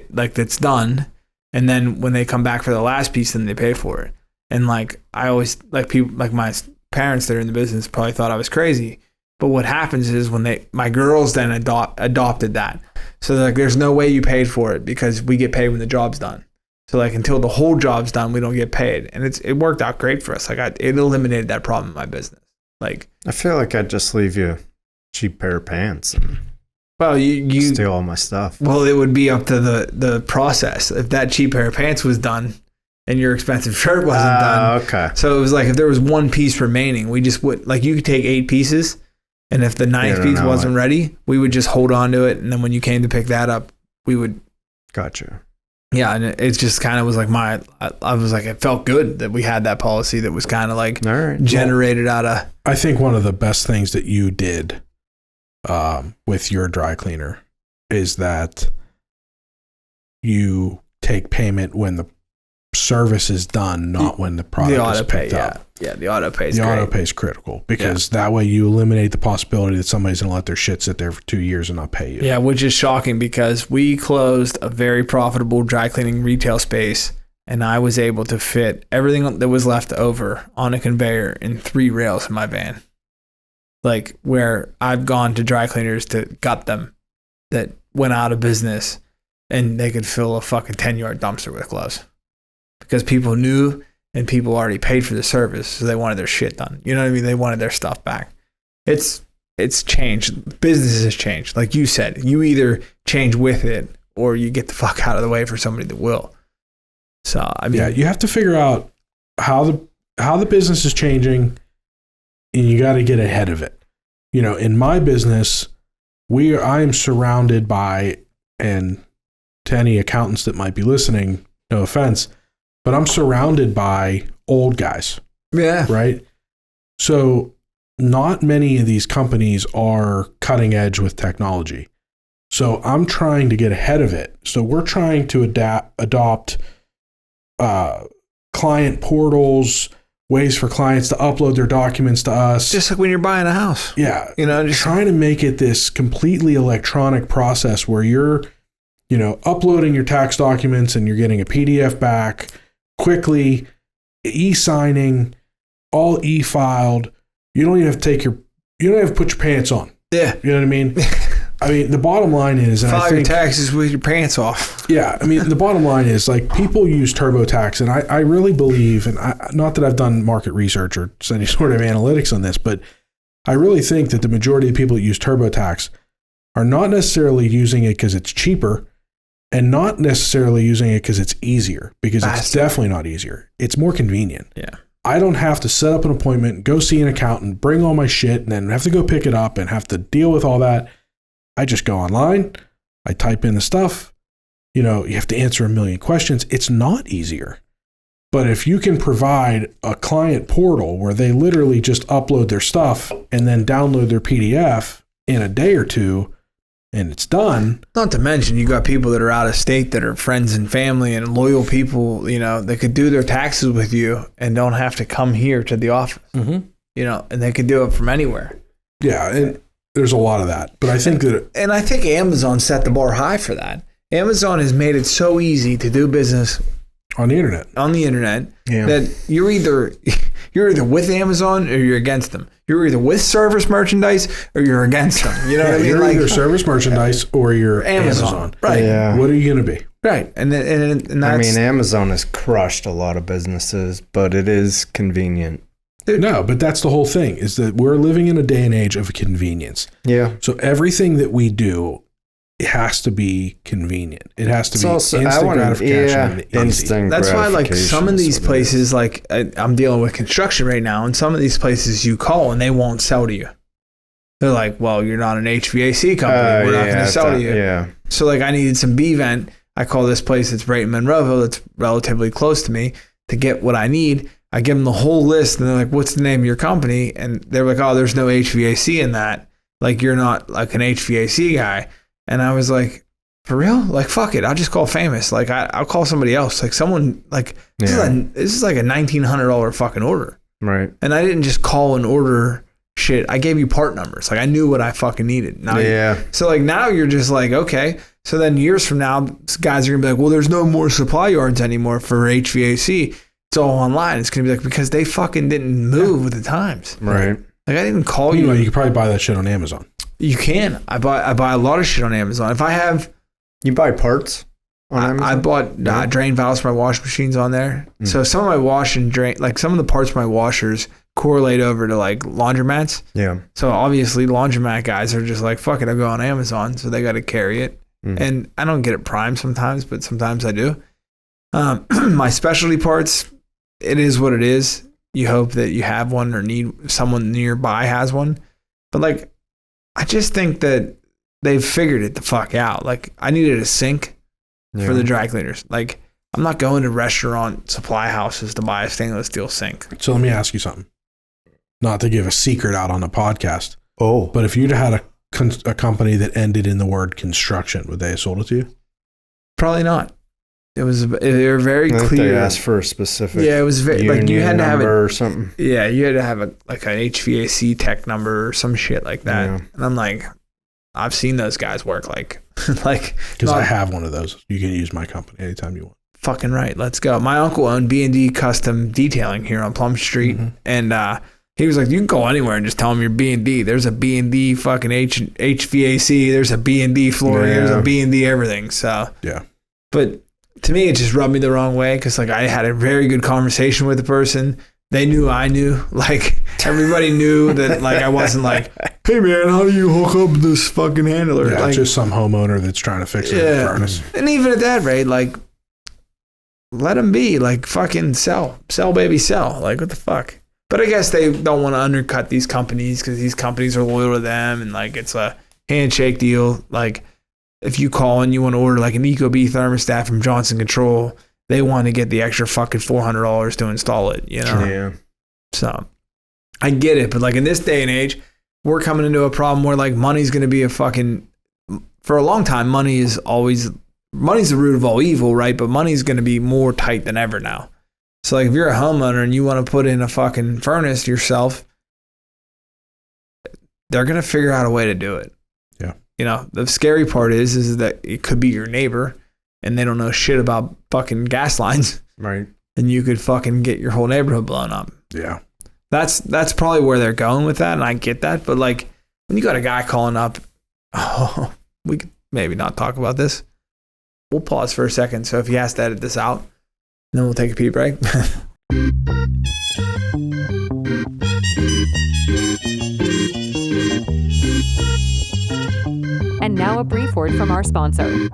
that's done. And then when they come back for the last piece, then they pay for it. And like I always, like people, like my parents that are in the business probably thought I was crazy. But what happens is when my girls then adopted that. So like there's no way you paid for it because we get paid when the job's done. So like until the whole job's done, we don't get paid, and it worked out great for us. Like it eliminated that problem in my business. Like I feel like I'd just leave you a cheap pair of pants and you steal all my stuff. Well, it would be up to the process. If that cheap pair of pants was done and your expensive shirt wasn't done, okay. So it was like if there was one piece remaining, we just would like you could take 8 pieces, and if the 9th piece wasn't ready, we would just hold on to it, and then when you came to pick that up, we would. Gotcha. Yeah, and it just kind of was like I was like, it felt good that we had that policy that was kind of like generated out of. I think one of the best things that you did with your dry cleaner is that you take payment when the service is done, not when the product is picked up. Yeah, the auto pay is great. The auto pay is critical because that way you eliminate the possibility that somebody's going to let their shit sit there for 2 years and not pay you. Yeah, which is shocking because we closed a very profitable dry cleaning retail space, and I was able to fit everything that was left over on a conveyor in 3 rails in my van. Like where I've gone to dry cleaners to gut them that went out of business and they could fill a fucking 10-yard dumpster with clothes because people knew and people already paid for the service, so they wanted their shit done. You know what I mean? They wanted their stuff back. It's changed. Business has changed. Like you said, you either change with it or you get the fuck out of the way for somebody that will. So, I mean... Yeah, you have to figure out how the business is changing, and you got to get ahead of it. In my business, I am surrounded by, and to any accountants that might be listening, no offense, but I'm surrounded by old guys. Yeah. Right? So not many of these companies are cutting edge with technology. So I'm trying to get ahead of it. So we're trying to adopt client portals, ways for clients to upload their documents to us. Just like when you're buying a house. Yeah. Just trying to make it this completely electronic process where you're, uploading your tax documents and you're getting a PDF back quickly, e-signing, all e-filed. You don't even have to put your pants on. Yeah. You know what I mean? I mean, the bottom line is, and file your taxes with your pants off. Yeah. I mean, the bottom line is like people use TurboTax, and I really believe, and not that I've done market research or any sort of analytics on this, but I really think that the majority of people that use TurboTax are not necessarily using it because it's cheaper, and not necessarily using it because it's easier, because it's definitely not easier. It's more convenient. Yeah. I don't have to set up an appointment, go see an accountant, bring all my shit, and then have to go pick it up and have to deal with all that. I just go online, I type in the stuff, you have to answer a million questions. It's not easier. But if you can provide a client portal where they literally just upload their stuff and then download their PDF in a day or two, and it's done. Not to mention, you got people that are out of state that are friends and family and loyal people, you know, they could do their taxes with you and don't have to come here to the office, you know, and they could do it from anywhere. Yeah, and there's a lot of that. But I think and I think Amazon set the bar high for that. Amazon has made it so easy to do business on the internet that you're either with Amazon or you're against them. You're either with service merchandise or you're against them. You know what I mean? You're either service merchandise or you're Amazon. Right. Yeah. What are you going to be? Right. And that's, I mean, Amazon has crushed a lot of businesses, but it is convenient. No, but that's the whole thing, is that we're living in a day and age of convenience. Yeah. So everything that we do, it has to be convenient. It has to be instant gratification. Instant That's why, like, some of these gratification places, like, I'm dealing with construction right now, and some of these places you call and they won't sell to you. They're like, well, you're not an HVAC company. We're not going to sell to you. Yeah. So, like, I needed some B-vent. I call this place that's right in Monroeville, that's relatively close to me, to get what I need. I give them the whole list, and they're like, what's the name of your company? And they're like, oh, there's no HVAC in that. Like, you're not, like, an HVAC guy. And I was like, for real? Like, fuck it. I'll just call Famous. Like, I'll call somebody else. Like, someone, like, this is like a $1,900 fucking order. Right. And I didn't just call and order shit. I gave you part numbers. Like, I knew what I fucking needed. Now so, like, now you're just like, okay. So then years from now, guys are going to be like, well, there's no more supply yards anymore for HVAC. It's all online. It's going to be like, because they fucking didn't move with the times. Right. Like, I didn't call you. You could probably buy that shit on Amazon. You can. I buy a lot of shit on Amazon. If I have, you buy parts on Amazon? I bought drain valves for my wash machines on there. So some of my wash and drain, like some of the parts of my washers correlate over to like laundromats. Yeah. So obviously laundromat guys are just like, fuck it, I'll go on Amazon. So they got to carry it. And I don't get it primed sometimes, but sometimes I do. My specialty parts, it is what it is. You hope that you have one or need someone nearby has one. But like, I just think that they've figured it the fuck out. Like, I needed a sink for the dry cleaners. Like, I'm not going to restaurant supply houses to buy a stainless steel sink. So let me ask you something. Not to give a secret out on the podcast. Oh. But if you'd had a company that ended in the word construction, would they have sold it to you? Probably not. They were very clear. They asked for a specific. Yeah, it was very like you had to have or something. Yeah, you had to have an HVAC tech number or some shit like that. Yeah. And I'm like, I've seen those guys work like because I have one of those. You can use my company anytime you want. Fucking right. Let's go. My uncle owned B&D Custom Detailing here on Plum Street, and he was like, you can go anywhere and just tell them you're B&D. There's a B&D fucking HVAC. There's a B&D flooring. There's a B&D everything. So yeah, but. To me, it just rubbed me the wrong way because, like, I had a very good conversation with the person. They knew I knew. Like, everybody knew that, like, I wasn't like, hey, man, how do you hook up this fucking handler? Yeah, like, just some homeowner that's trying to fix their furnace. And even at that rate, like, let them be. Like, fucking sell. Sell, baby, sell. Like, what the fuck? But I guess they don't want to undercut these companies because these companies are loyal to them and, like, it's a handshake deal. Like, if you call and you want to order like an Ecobee thermostat from Johnson Control, they want to get the extra fucking $400 to install it, you know? Yeah. So I get it. But like in this day and age, we're coming into a problem where like money's going to be for a long time, money's the root of all evil, right? But money's going to be more tight than ever now. So like if you're a homeowner and you want to put in a fucking furnace yourself, they're going to figure out a way to do it. You know, the scary part is that it could be your neighbor and they don't know shit about fucking gas lines. Right. And you could fucking get your whole neighborhood blown up. Yeah. That's probably where they're going with that. And I get that. But like when you got a guy calling up, we could maybe not talk about this. We'll pause for a second. So if he has to edit this out, then we'll take a pee break. And now a brief word from our sponsor.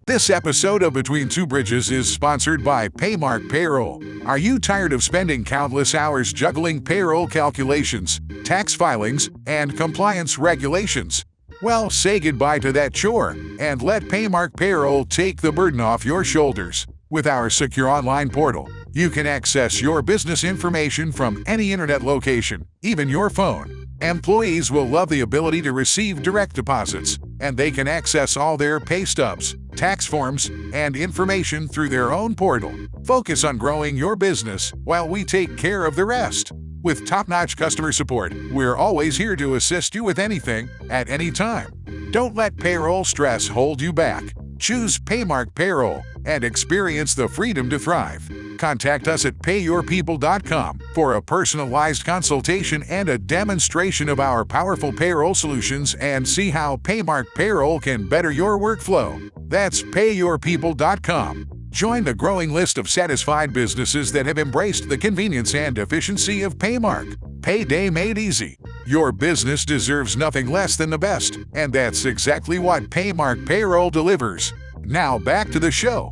This episode of Between Two Bridges is sponsored by Paymark Payroll. Are you tired of spending countless hours juggling payroll calculations, tax filings, and compliance regulations? Well, say goodbye to that chore and let Paymark Payroll take the burden off your shoulders. With our secure online portal, you can access your business information from any internet location, even your phone. Employees will love the ability to receive direct deposits, and they can access all their pay stubs, tax forms, and information through their own portal. Focus on growing your business while we take care of the rest. With top-notch customer support, we're always here to assist you with anything, at any time. Don't let payroll stress hold you back. Choose Paymark Payroll and experience the freedom to thrive. Contact us at payyourpeople.com for a personalized consultation and a demonstration of our powerful payroll solutions, and see how Paymark Payroll can better your workflow. That's payyourpeople.com. Join the growing list of satisfied businesses that have embraced the convenience and efficiency of Paymark. Payday made easy. Your business deserves nothing less than the best, and that's exactly what Paymark Payroll delivers. Now back to the show.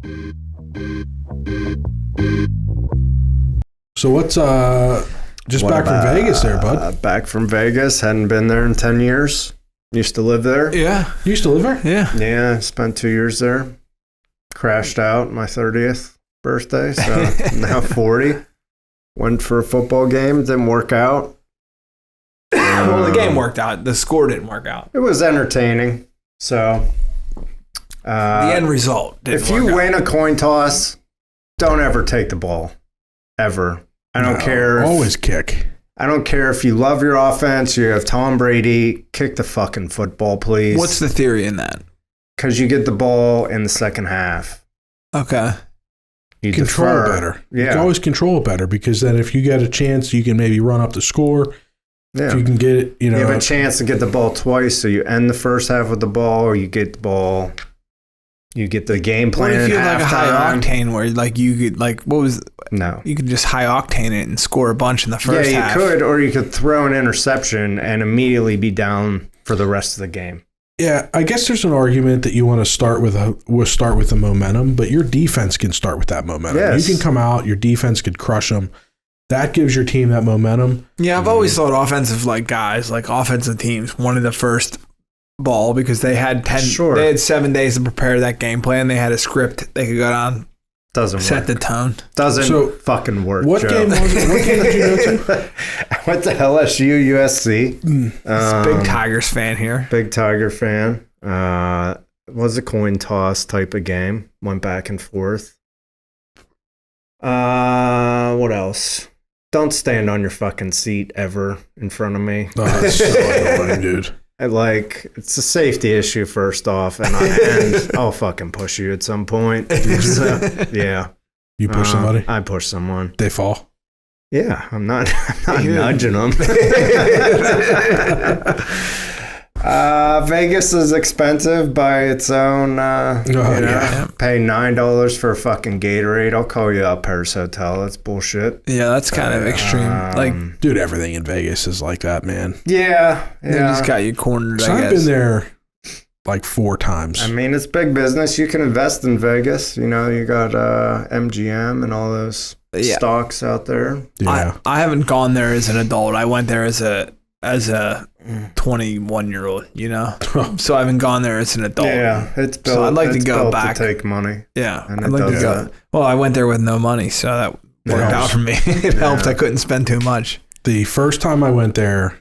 So what's back from Vegas there, bud? Back from Vegas. Hadn't been there in 10 years. Used to live there. Yeah. You used to live there? Yeah. Yeah, spent 2 years there. Crashed out my 30th birthday, so now 40. Went for a football game, didn't work out. Well, the game worked out. The score didn't work out. It was entertaining. So The end result didn't if you work out. win a coin toss, don't ever take the ball. Ever. I don't care. Always kick. I don't care if you love your offense, you have Tom Brady, kick the fucking football, please. What's the theory in that? Because you get the ball in the second half. Okay. You Control defer. better. Yeah. You can always control it better, because then if you get a chance, you can maybe run up the score. Yeah. If you can get it, You have a chance to get the ball twice, so you end the first half with the ball, or you get the ball, you get the game plan. What if you at had like a high halftime. octane where like you could like No. you could just high octane it and score a bunch in the first half? Yeah, you could, or you could throw an interception and immediately be down for the rest of the game. Yeah, I guess there's an argument that you want to start with the momentum, but your defense can start with that momentum. Yes. You can come out, your defense could crush them. That gives your team that momentum. Yeah, I've always thought offensive offensive teams wanted the first ball because they had they had 7 days to prepare that game plan. They had a script they could go down, Doesn't set work. the tone. Doesn't fucking work. What Joe. game was it? What game did you go to? I went to LSU USC. Big Tigers fan here. Big Tiger fan. Was a coin toss type of game. Went back and forth. What else? Don't stand on your fucking seat ever in front of me. Oh, that's so annoying, dude. It's a safety issue first off, and I'll fucking push you at some point. So, yeah. You push somebody? I push someone. They fall? Yeah, I'm not nudging them. Vegas is expensive by its own. Pay $9 for a fucking Gatorade. I'll call you up, Paris Hotel. That's bullshit. Yeah, that's kind of extreme. Dude, everything in Vegas is like that, man. Yeah. They just got you cornered. So I I've guess. been there like 4 times. I mean, it's big business. You can invest in Vegas. You know, you got MGM and all those stocks out there. Yeah. I haven't gone there as an adult. I went there as a 21-year-old, you know? So I haven't gone there as an adult. Yeah, it's built. So I'd like to it's go built back. to take money. Yeah, And I'd it like to does go. that. Well, I went there with no money, so that worked out for me. It helped. I couldn't spend too much. The first time I went there,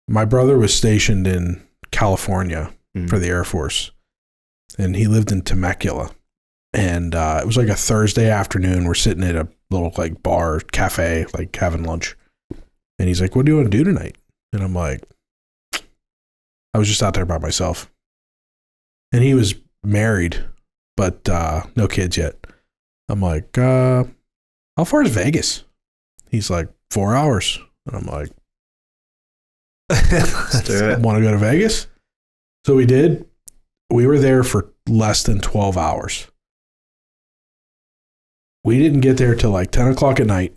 my brother was stationed in California for the Air Force, and he lived in Temecula. And it was like a Thursday afternoon. We're sitting at a little like bar, cafe, like having lunch. And he's like, "What do you want to do tonight?" And I'm like, "I was just out there by myself." And he was married, but no kids yet. I'm like, "How far is Vegas?" He's like, 4 hours. And I'm like, Let's do it. "Want to go to Vegas?" So we did. We were there for less than 12 hours. We didn't get there till like 10 o'clock at night.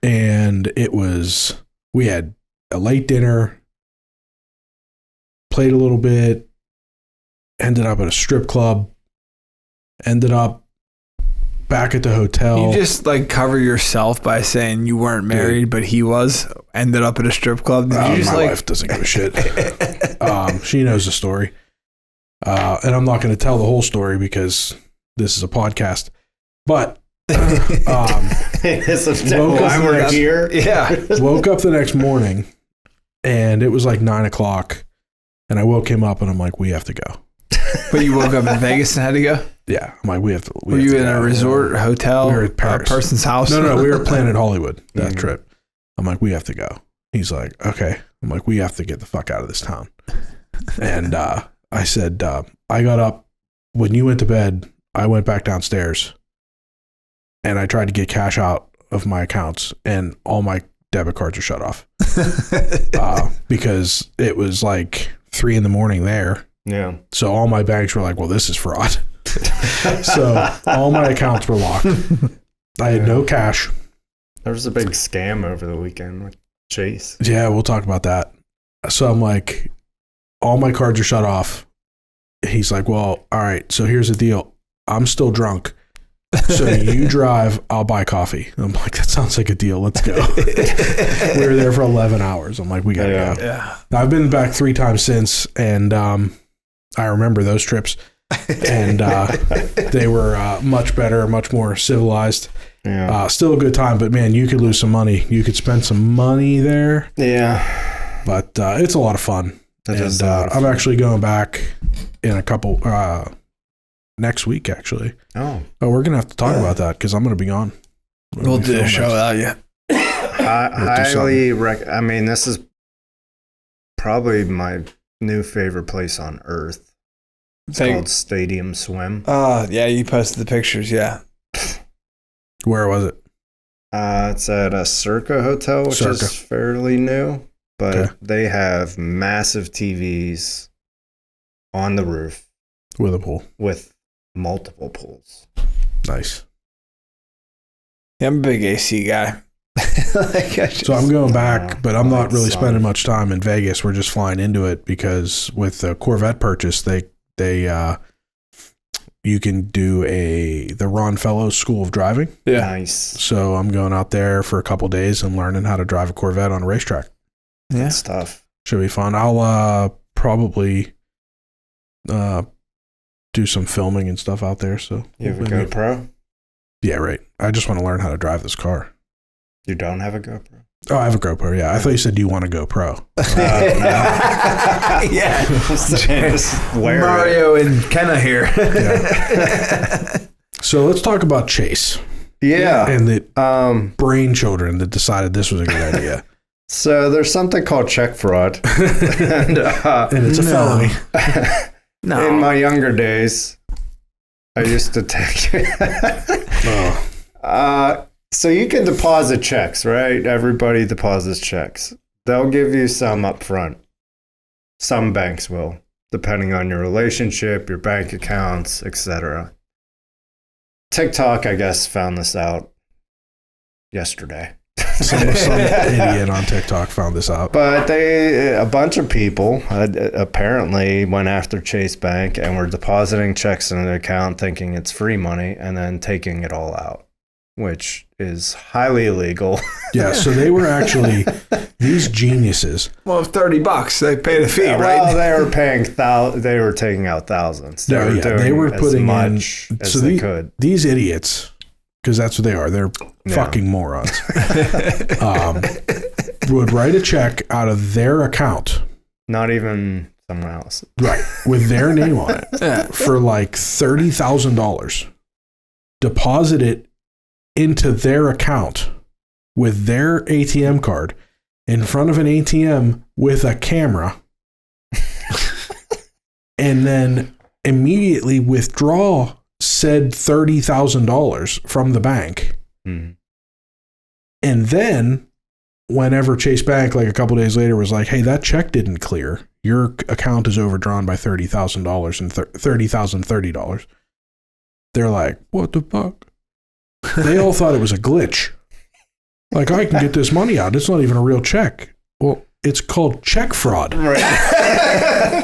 And we had a late dinner, played a little bit, ended up at a strip club, ended up back at the hotel. You just like cover yourself by saying you weren't married, but he was. Ended up at a strip club. Did you just my wife doesn't give a shit. She knows the story. And I'm not going to tell the whole story because this is a podcast. But Why we're here. Yeah. Woke up the next morning, and it was like 9:00, and I woke him up, and I'm like, we have to go. But you woke up in Vegas and had to go? Yeah, I'm like, we have to. Were you in a resort, hotel, we were at Paris. A person's house? No, we were at Planet Hollywood that trip. I'm like, we have to go. He's like, okay. I'm like, we have to get the fuck out of this town. And I said, I got up when you went to bed. I went back downstairs, and I tried to get cash out of my accounts, and all my debit cards are shut off because it was like 3 a.m. there. Yeah. So all my banks were like, well, this is fraud. So all my accounts were locked. I had no cash. There was a big scam over the weekend with Chase. Yeah, we'll talk about that. So I'm like, all my cards are shut off. He's like, well, all right, so here's the deal. I'm still drunk. So you drive, I'll buy coffee. I'm like, that sounds like a deal. Let's go. We were there for 11 hours. I'm like, we got to go. Yeah. I've been back 3 times since, and I remember those trips. And they were much better, much more civilized. Yeah. Still a good time, but man, you could lose some money. You could spend some money there. Yeah. But it's a lot of fun. And I'm actually going back in a couple next week, actually. Oh, we're gonna have to talk about that because I'm gonna be gone. We'll do a show out, yeah. highly I mean, this is probably my new favorite place on earth. It's called Stadium Swim. Yeah, you posted the pictures, yeah. Where was it? It's at a Circa hotel, which is fairly new, but they have massive TVs on the roof with a pool, with multiple pools. Nice. Yeah, I'm a big AC guy. So I'm going back, but I'm not really spending much time in Vegas. We're just flying into it because with the Corvette purchase, they you can do the Ron Fellows School of Driving. Yeah. Nice. So I'm going out there for a couple days and learning how to drive a Corvette on a racetrack. Yeah. Good stuff. Should be fun. I'll probably do some filming and stuff out there. So You have a GoPro? Yeah, right. I just want to learn how to drive this car. You don't have a GoPro? Oh, I have a GoPro. Yeah, I thought you said, "Do you want a GoPro?" Yeah, just wear Mario and Kenna here. Yeah. So let's talk about Chase. Yeah, and the brain children that decided this was a good idea. So there's something called check fraud, and it's a felony. No. In my younger days, I used to take. So you can deposit checks, right? Everybody deposits checks. They'll give you some up front. Some banks will, depending on your relationship, your bank accounts, etc. TikTok, I guess, found this out yesterday. Some idiot on TikTok found this out. But a bunch of people apparently went after Chase Bank and were depositing checks in an account thinking it's free money and then taking it all out, which is highly illegal. Yeah, so they were actually these geniuses. Well, $30, they paid a fee, right? Well, they were paying they were taking out thousands. They were putting much in as they could. These idiots, because that's what they are. They're fucking morons. Would write a check out of their account. Not even someone else. Right, with their name on it for like $30,000. Deposit it into their account with their ATM card in front of an ATM with a camera and then immediately withdraw said $30,000 from the bank. Mm-hmm. And then whenever Chase Bank, like a couple days later, was like, hey, that check didn't clear. Your account is overdrawn by $30,000 and $30,030. They're like, what the fuck? They all thought it was a glitch. Like, I can get this money out. It's not even a real check. Well, it's called check fraud. Right.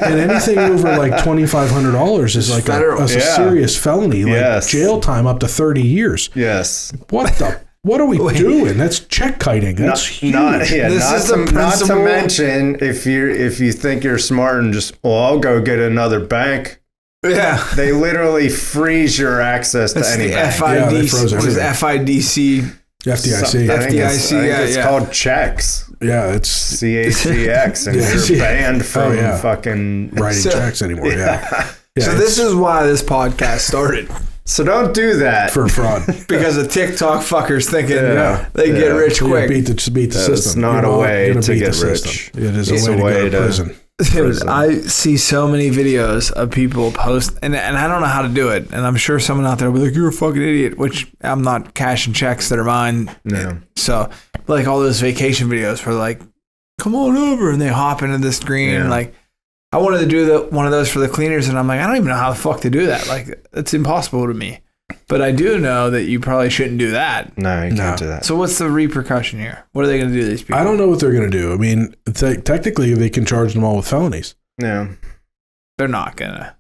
And anything over like $2,500 is like a serious felony. Like jail time up to 30 years. Yes. What are we doing? That's check kiting. That's huge. Not to mention if you think you're smart and just, I'll go get another bank Yeah. They literally freeze your access to any bank. they froze What is everything. FIDC? FDIC. I think it's yeah. called checks. Yeah, it's CHEX, and Yeah. you're banned from yeah. fucking writing checks anymore. Yeah. So this is why this podcast started. So don't do that. for fraud. Because of TikTok fuckers thinking Yeah. they get rich You quick. beat the system. It's not You're a way gonna to beat get the rich. system. It is It's a way to go to prison. Dude, I see so many videos of people post, and I don't know how to do it. And I'm sure someone out there will be like, "You're a fucking idiot," which I'm not cashing checks that are mine. No. So, like all those vacation videos where like, "Come on over," and they hop into the screen. Yeah. Like, I wanted to do one of those for the cleaners, and I'm like, I don't even know how the fuck to do that. Like, it's impossible to me. But I do know that you probably shouldn't do that. No, you can't do that. So what's the repercussion here? What are they going to do to these people? I don't know what they're going to do. I mean, technically, they can charge them all with felonies. No. They're not going to.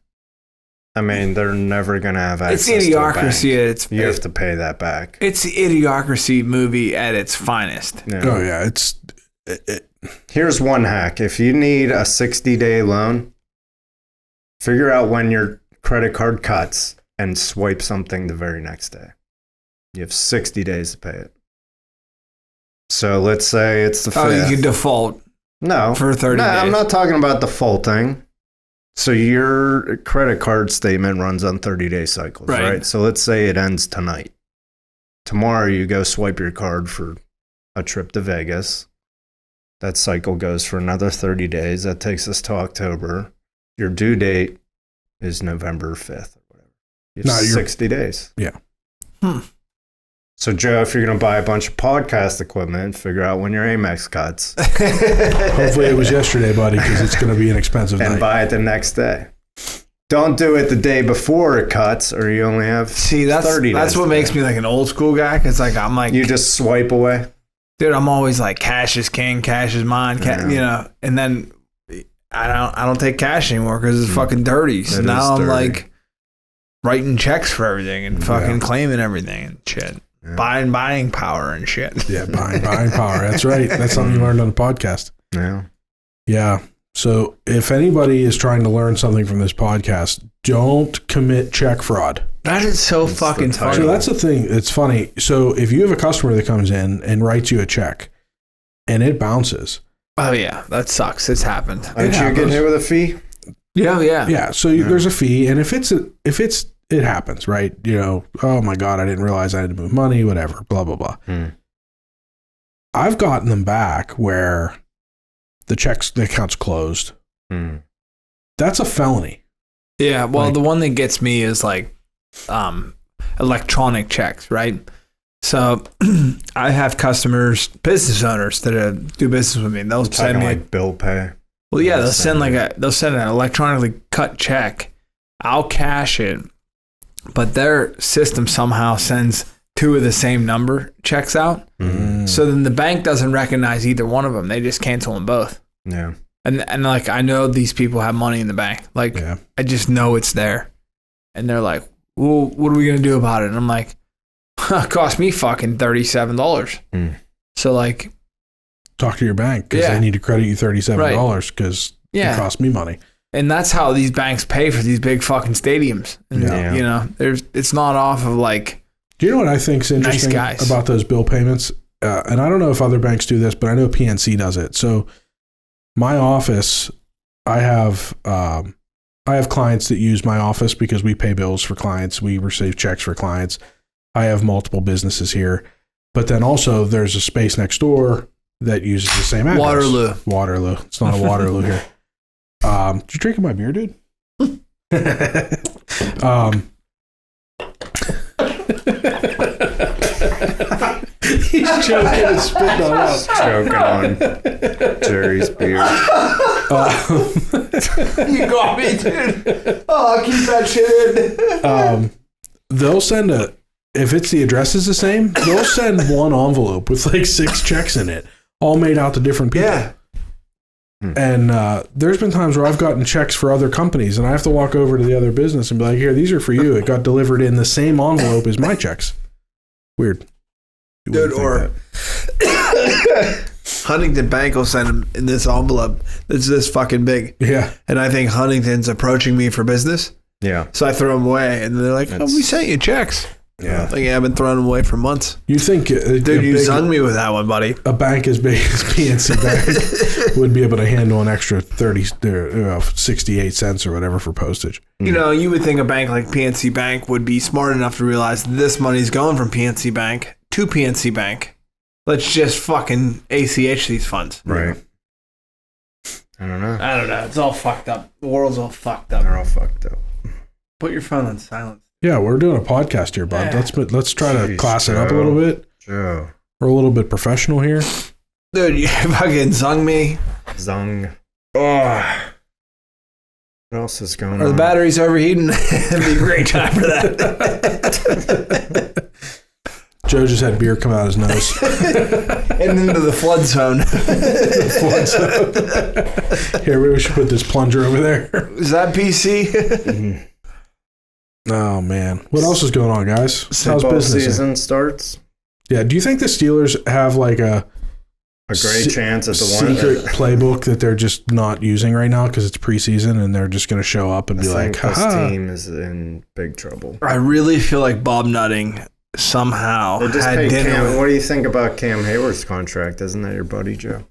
I mean, they're never going to have access It's idiocracy to a at bank. its You have to pay that back. It's the idiocracy movie at its finest. No. Oh, yeah. Here's one hack. If you need a 60-day loan, figure out when your credit card cuts and swipe something the very next day. You have 60 days to pay it. So let's say it's the 5th. Oh, you can default No. for 30 days. I'm not talking about defaulting. So your credit card statement runs on 30-day cycles, right? So let's say it ends tonight. Tomorrow you go swipe your card for a trip to Vegas. That cycle goes for another 30 days. That takes us to October. Your due date is November 5th or whatever. You have 60 days. Yeah. So, Joe, if you're going to buy a bunch of podcast equipment, figure out when your Amex cuts. Hopefully it was yesterday, buddy, because it's going to be an expensive and night. buy it the next day. Don't do it the day before it cuts, or you only have 30 days. That's what makes me like an old school guy, because like I'm like, you just swipe away. dude, I'm always like, cash is king, cash is mine, you know. And then I don't take cash anymore because it's fucking dirty. So now I'm like writing checks for everything and fucking claiming everything and shit. Yeah. Buying power and shit. Yeah, buying power. That's right. That's something you learned on the podcast. Yeah. Yeah. So if anybody is trying to learn something from this podcast, don't commit check fraud. That is so fucking funny. So that's the thing. It's funny. So if you have a customer that comes in and writes you a check and it bounces. Oh, yeah. That sucks. It's happened. Did you get hit with a fee? Yeah. Yeah. So there's a fee. And if it happens, right? You know, oh my God, I didn't realize I had to move money, whatever, blah, blah, blah. I've gotten them back where the account's closed. That's a felony. Yeah. Well, the one that gets me is like electronic checks, right? So I have customers, business owners that do business with me. They'll send me like bill pay. Well, yeah, they'll send an electronically cut check. I'll cash it, but their system somehow sends two of the same number checks out. So then the bank doesn't recognize either one of them. They just cancel them both. Yeah. And like, I know these people have money in the bank. Like, I just know it's there. And they're like, well, what are we going to do about it? And I'm like, it cost me fucking $37. So like, talk to your bank because they need to credit you $37 because it cost me money. And that's how these banks pay for these big fucking stadiums. And, you know, it's not off of like. Do you know what I think's interesting about those bill payments? And I don't know if other banks do this, but I know PNC does it. So my office, I have clients that use my office because we pay bills for clients. We receive checks for clients. I have multiple businesses here, but then also there's a space next door that uses the same address. Waterloo. It's not a Waterloo here. Did you drink my beer, dude? He's choking and spitting on us. Choking on Jerry's beer. You got me, dude. Oh, I'll keep that shit in. They'll send if it's the address is the same, they'll send one envelope with like 6 checks in it, all made out to different people. Yeah. And there's been times where I've gotten checks for other companies and I have to walk over to the other business and be like, here, these are for you. It got delivered in the same envelope as my checks. Weird. Dude, or Huntington Bank will send them in this envelope that's this fucking big. Yeah. And I think Huntington's approaching me for business. Yeah. So I throw them away, and they're like, "Oh, we sent you checks." Yeah. Like, yeah, I've been throwing them away for months. You think, Dude, you sung me with that one, buddy. A bank as big as PNC Bank would be able to handle an extra 68 cents or whatever for postage. You know, you would think a bank like PNC Bank would be smart enough to realize this money's going from PNC Bank to PNC Bank. Let's just fucking ACH these funds. Right. I don't know. It's all fucked up. The world's all fucked up. They're all fucked up. Put your phone on silent. Yeah, we're doing a podcast here, bud. Yeah. Let's try to Jeez, class it up a little bit. Joe. We're a little bit professional here. Dude, you fucking sung me. Zung. Oh. What else is going Or on? the battery's overheating. It'd be a great time for that. Joe just had beer come out his nose. And into the flood zone. Here, maybe we should put this plunger over there. Is that PC? Oh, man. What else is going on, guys? How's Football business? season starts. Yeah, do you think the Steelers have like a great chance at the one secret playbook that they're just not using right now because it's preseason and they're just going to show up and be like, this haha. team is in big trouble. I really feel like Bob Nutting somehow They just had paid dinner Cam. with... What do you think about Cam Hayward's contract? Isn't that your buddy, Joe?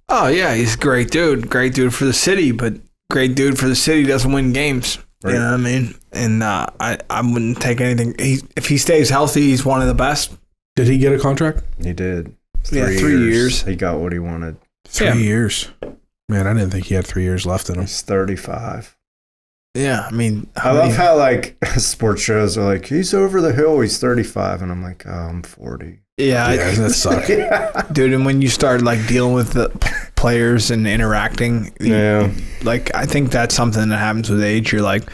Oh, yeah, he's a great dude. Great dude for the city, but great dude for the city doesn't win games. Right. You know what I mean? And I wouldn't take anything. If he stays healthy, he's one of the best. Did he get a contract? He did. 3 years. He got what he wanted. 3 years. Man, I didn't think he had 3 years left in him. He's 35. Yeah, I mean... I love how, like, sports shows are like, he's over the hill, he's 35. And I'm like, oh, I'm 40. Yeah, Doesn't that suck? Yeah. dude, and when you start, like, dealing with the players and interacting... Yeah. Like, I think that's something that happens with age. You're like,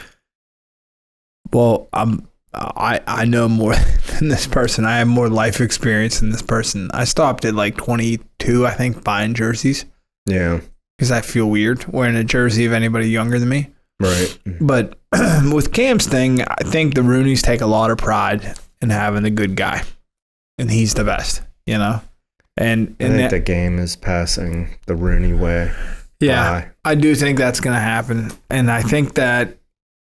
well, I know more than this person. I have more life experience than this person. I stopped at like 22, I think, buying jerseys Yeah. because I feel weird wearing a jersey of anybody younger than me. Right. But with Cam's thing, I think the Rooneys take a lot of pride in having the good guy, and he's the best, you know? And I think the game is passing the Rooney way. Yeah, I do think that's going to happen. And I think that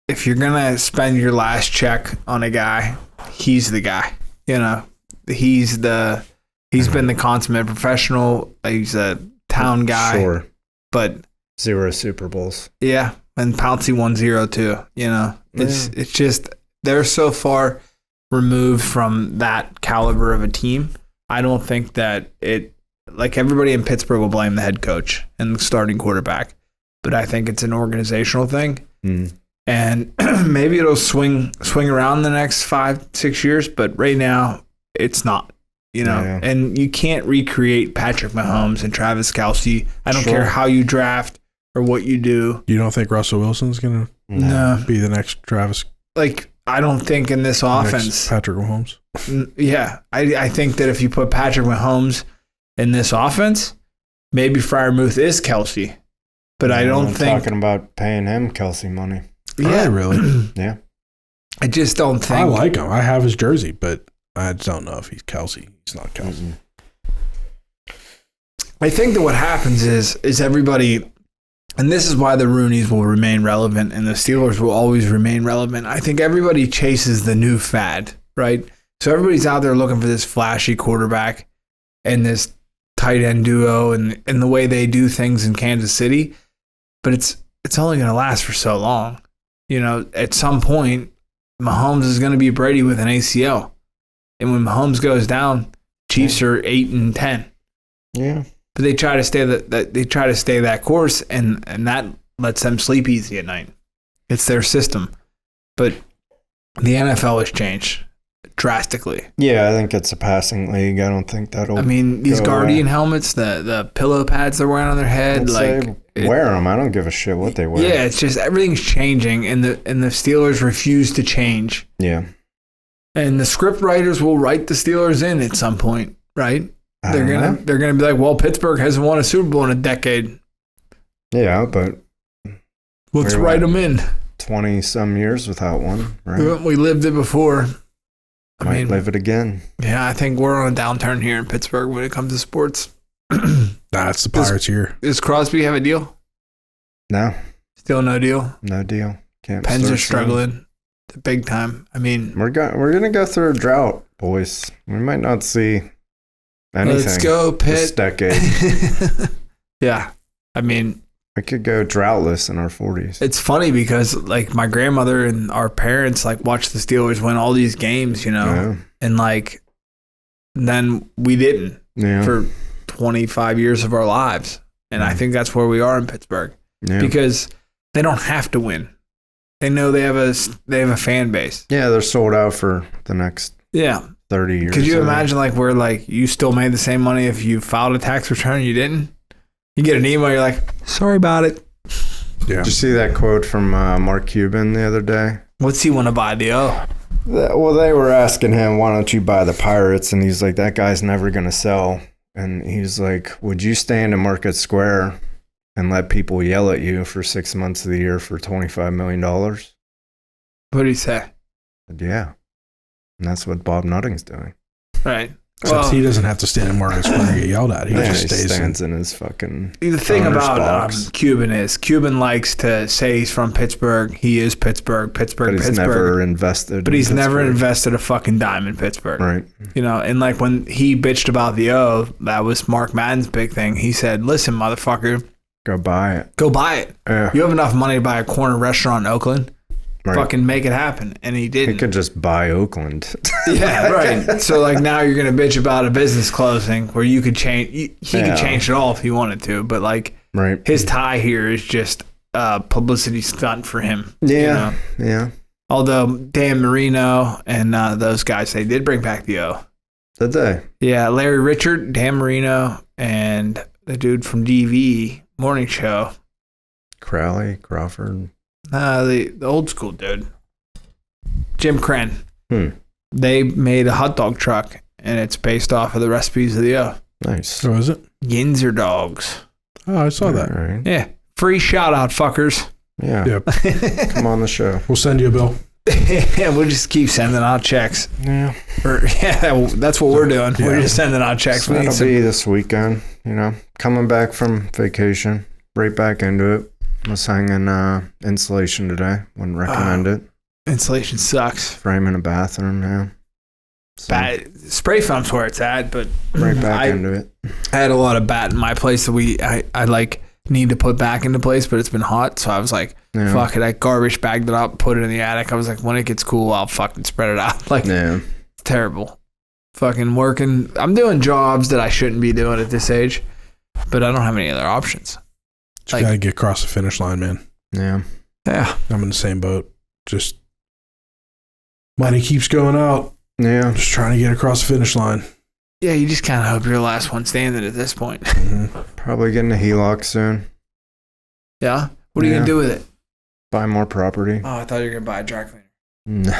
if you're going to spend your last check on a guy, he's the guy. You know, he's been the consummate professional. He's a town guy. Sure. But 0 Super Bowls. yeah, and Pouncey won 0 too. You know, it's just they're so far removed from that caliber of a team. I don't think that like everybody in Pittsburgh will blame the head coach and the starting quarterback, but I think it's an organizational thing. And maybe it'll swing around the next 5-6 years, but right now it's not, you know, and you can't recreate Patrick Mahomes and Travis Kelce. I don't care how you draft or what you do. You don't think Russell Wilson's going to be the next Travis? Like, I don't think in this offense. Patrick Mahomes? Yeah. I think that if you put Patrick Mahomes in this offense, maybe Freiermuth is Kelce. But I don't think. Talking about paying him Kelce money. Yeah, really? Yeah. I just don't think. I like him. I have his jersey, but I just don't know if he's Kelce. He's not Kelce. I think that what happens is everybody, and this is why the Rooneys will remain relevant and the Steelers will always remain relevant. I think everybody chases the new fad, right? So everybody's out there looking for this flashy quarterback and this tight end duo and the way they do things in Kansas City, but it's only going to last for so long. You know, at some point, Mahomes is going to be Brady with an ACL. And when Mahomes goes down, Chiefs are 8-10. Yeah. But they try to stay that course, and that lets them sleep easy at night. It's their system. But the NFL has changed drastically. Yeah, I think it's a passing league. I don't think that'll. I mean, these Guardian helmets, the pillow pads they're wearing on their head, wear them. I don't give a shit what they wear. Yeah, it's just everything's changing, and the Steelers refuse to change. Yeah. And the script writers will write the Steelers in at some point, right? They're gonna be like, well, Pittsburgh hasn't won a Super Bowl in a decade. Yeah, but let's write them in. 20-some years without one, right? We lived it before. Might live it again. Yeah, I think we're on a downturn here in Pittsburgh when it comes to sports. That's the Pirates here. Does Crosby have a deal? No. Still no deal? No deal. Pens are struggling big time. I mean, we're gonna go through a drought, boys. We might not see anything. Let's go, Pitt. This decade. Yeah. I mean, we could go droughtless in our 40s. It's funny because like my grandmother and our parents like watched the Steelers win all these games, you know, Yeah. and like then we didn't for 25 years of our lives. And I think that's where we are in Pittsburgh because they don't have to win. They know they have a fan base. Yeah, they're sold out for the next 30 years. Could you imagine like where like you still made the same money if you filed a tax return and you didn't? You get an email, you're like, sorry about it. Yeah. Did you see that quote from Mark Cuban the other day? What's he want to buy, the O? Well, they were asking him, why don't you buy the Pirates? And he's like, that guy's never going to sell. And he's like, would you stand in Market Square and let people yell at you for 6 months of the year for $25 million? What did he say? Yeah. And that's what Bob Nutting's doing. Right. Except he doesn't have to stand in Market Square and get yelled at. He just stands in his fucking. The thing about Cuban likes to say he's from Pittsburgh. He is Pittsburgh. But he's never invested. But he's never invested a fucking dime in Pittsburgh. Right. You know, and like when he bitched about the O, that was Mark Madden's big thing. He said, "Listen, motherfucker, go buy it. Go buy it. Yeah. You have enough money to buy a corner restaurant in Oakland." Right. Fucking make it happen. And he didn't. He could just buy Oakland. Yeah, right. So like now you're going to bitch about a business closing where you could change, he could change it all if he wanted to, but like his tie here is just a publicity stunt for him. Yeah. You know? Yeah. Although Dan Marino and those guys, they did bring back the O. Did they? Yeah. Larry Richard, Dan Marino, and the dude from DV morning show. Crawford. The old school dude. Jim Crenn. They made a hot dog truck, and it's based off of the recipes of the O. Nice. So is it? Yinzer dogs. Oh, I saw that. Right. Yeah. Free shout out, fuckers. Yeah. Yep. Come on the show. We'll send you a bill. Yeah, we'll just keep sending out checks. Yeah. That's what we're doing. Yeah. We're just sending out checks. So that'll be this weekend, you know, coming back from vacation, right back into it. I was hanging insulation today. Wouldn't recommend it. Insulation sucks. Frame in a bathroom now. So, spray foam's where it's at, but right back into it. I had a lot of bat in my place that I like need to put back into place, but it's been hot, so I was like, fuck it. I garbage bagged it up, put it in the attic. I was like, when it gets cool, I'll fucking spread it out. Like, it's terrible. Fucking working. I'm doing jobs that I shouldn't be doing at this age, but I don't have any other options. Just gotta get across the finish line, man. Yeah. I'm in the same boat. Just money keeps going out. Yeah. Just trying to get across the finish line. Yeah, you just kind of hope you're the last one standing at this point. Mm-hmm. Probably getting a HELOC soon. Yeah? What are you going to do with it? Buy more property. Oh, I thought you were going to buy a dry cleaner. No.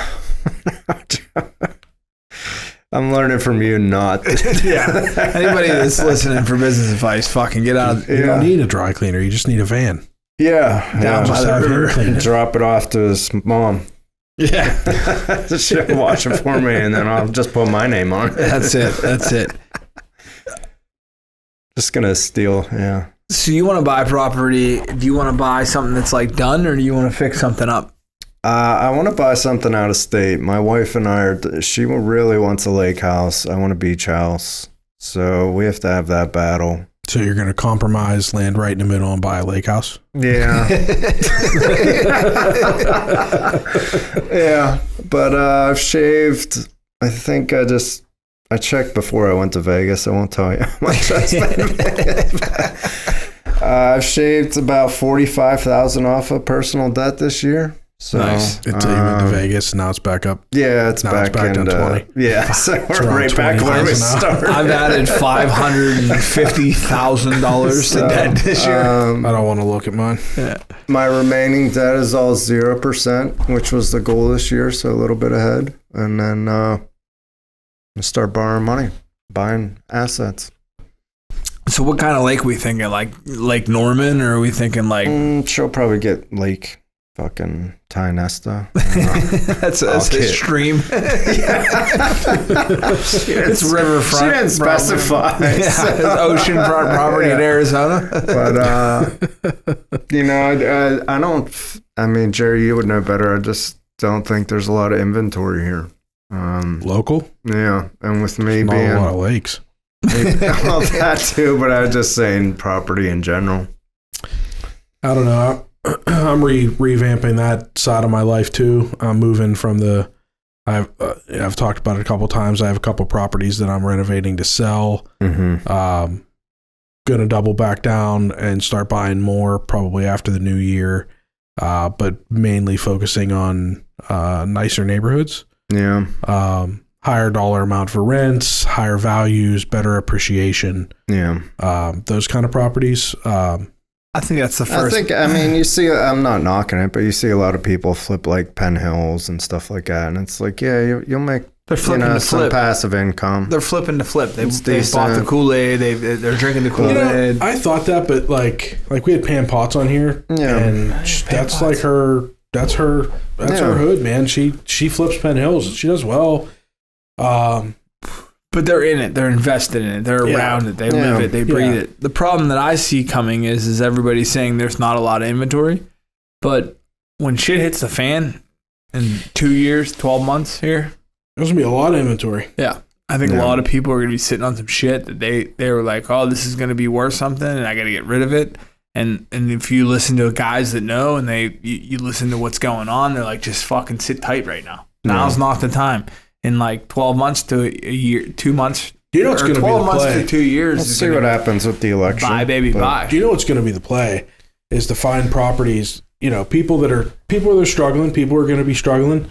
I'm learning from you not. Yeah. Anybody that's listening for business advice, fucking get out. You don't need a dry cleaner. You just need a van. Yeah. Down by the river. Drop it off to his mom. Yeah. She'll wash it for me, and then I'll just put my name on it. That's it. Just going to steal, So you want to buy property. Do you want to buy something that's like done, or do you want to fix something up? I want to buy something out of state. My wife and I she really wants a lake house. I want a beach house. So we have to have that battle. So you're going to compromise, land right in the middle, and buy a lake house? Yeah. Yeah. But I've shaved. I think I checked before I went to Vegas. I won't tell you how much I spent in Vegas. I've shaved about $45,000 off of personal debt this year. So, nice. Until you went to Vegas, and now it's back up. Yeah, it's back down 20. Yeah, so we're right back where we started. I've added $550,000 to debt this year. I don't want to look at mine. Yeah. My remaining debt is all 0%, which was the goal this year, so a little bit ahead. And then start borrowing money, buying assets. So what kind of lake are we thinking? Like Lake Norman, or are we thinking like... She'll probably get Lake fucking Tynesta. That's extreme. It's riverfront. She didn't specify. Yeah, it's oceanfront property in Arizona. But, I don't I mean, Jerry, you would know better. I just don't think there's a lot of inventory here. Local? Yeah, and with me Not being a lot of lakes. well, that too, but I was just saying property in general. I don't know. I'm revamping that side of my life too. I'm moving from the. I've talked about it a couple times. I have a couple properties that I'm renovating to sell. Mm-hmm. Going to double back down and start buying more probably after the new year, but mainly focusing on nicer neighborhoods. Yeah. Higher dollar amount for rents, higher values, better appreciation. Yeah. Those kind of properties. I think that's the first. I mean, you see, I'm not knocking it, but you see a lot of people flip like Penn Hills and stuff like that. And it's like, yeah, you'll make They're flipping to some flip. passive income. They're flipping to flip. They bought decent. the Kool-Aid. They're drinking the Kool-Aid. I thought that, but like we had Pam Potts on here, Yeah. and that's like her. That's her hood, man. She flips Penn Hills. She does well. But they're in it. They're invested in it. They're around it. They live it. They breathe it. The problem that I see coming is everybody saying there's not a lot of inventory. But when shit hits the fan in 2 years, 12 months here. There's going to be a lot of inventory. Yeah. I think a lot of people are going to be sitting on some shit that they were like, oh, this is going to be worth something and I got to get rid of it. And if you listen to guys that know and you listen to what's going on, they're like, just fucking sit tight right now. Now's not the time. In like 12 months to a year, 2 months. Do you know what's going to be the 12 months play? to 2 years. Let's see what happens with the election. Buy, baby, buy. Do you know what's going to be the play? Is to find properties. You know, people that are struggling. People are going to be struggling.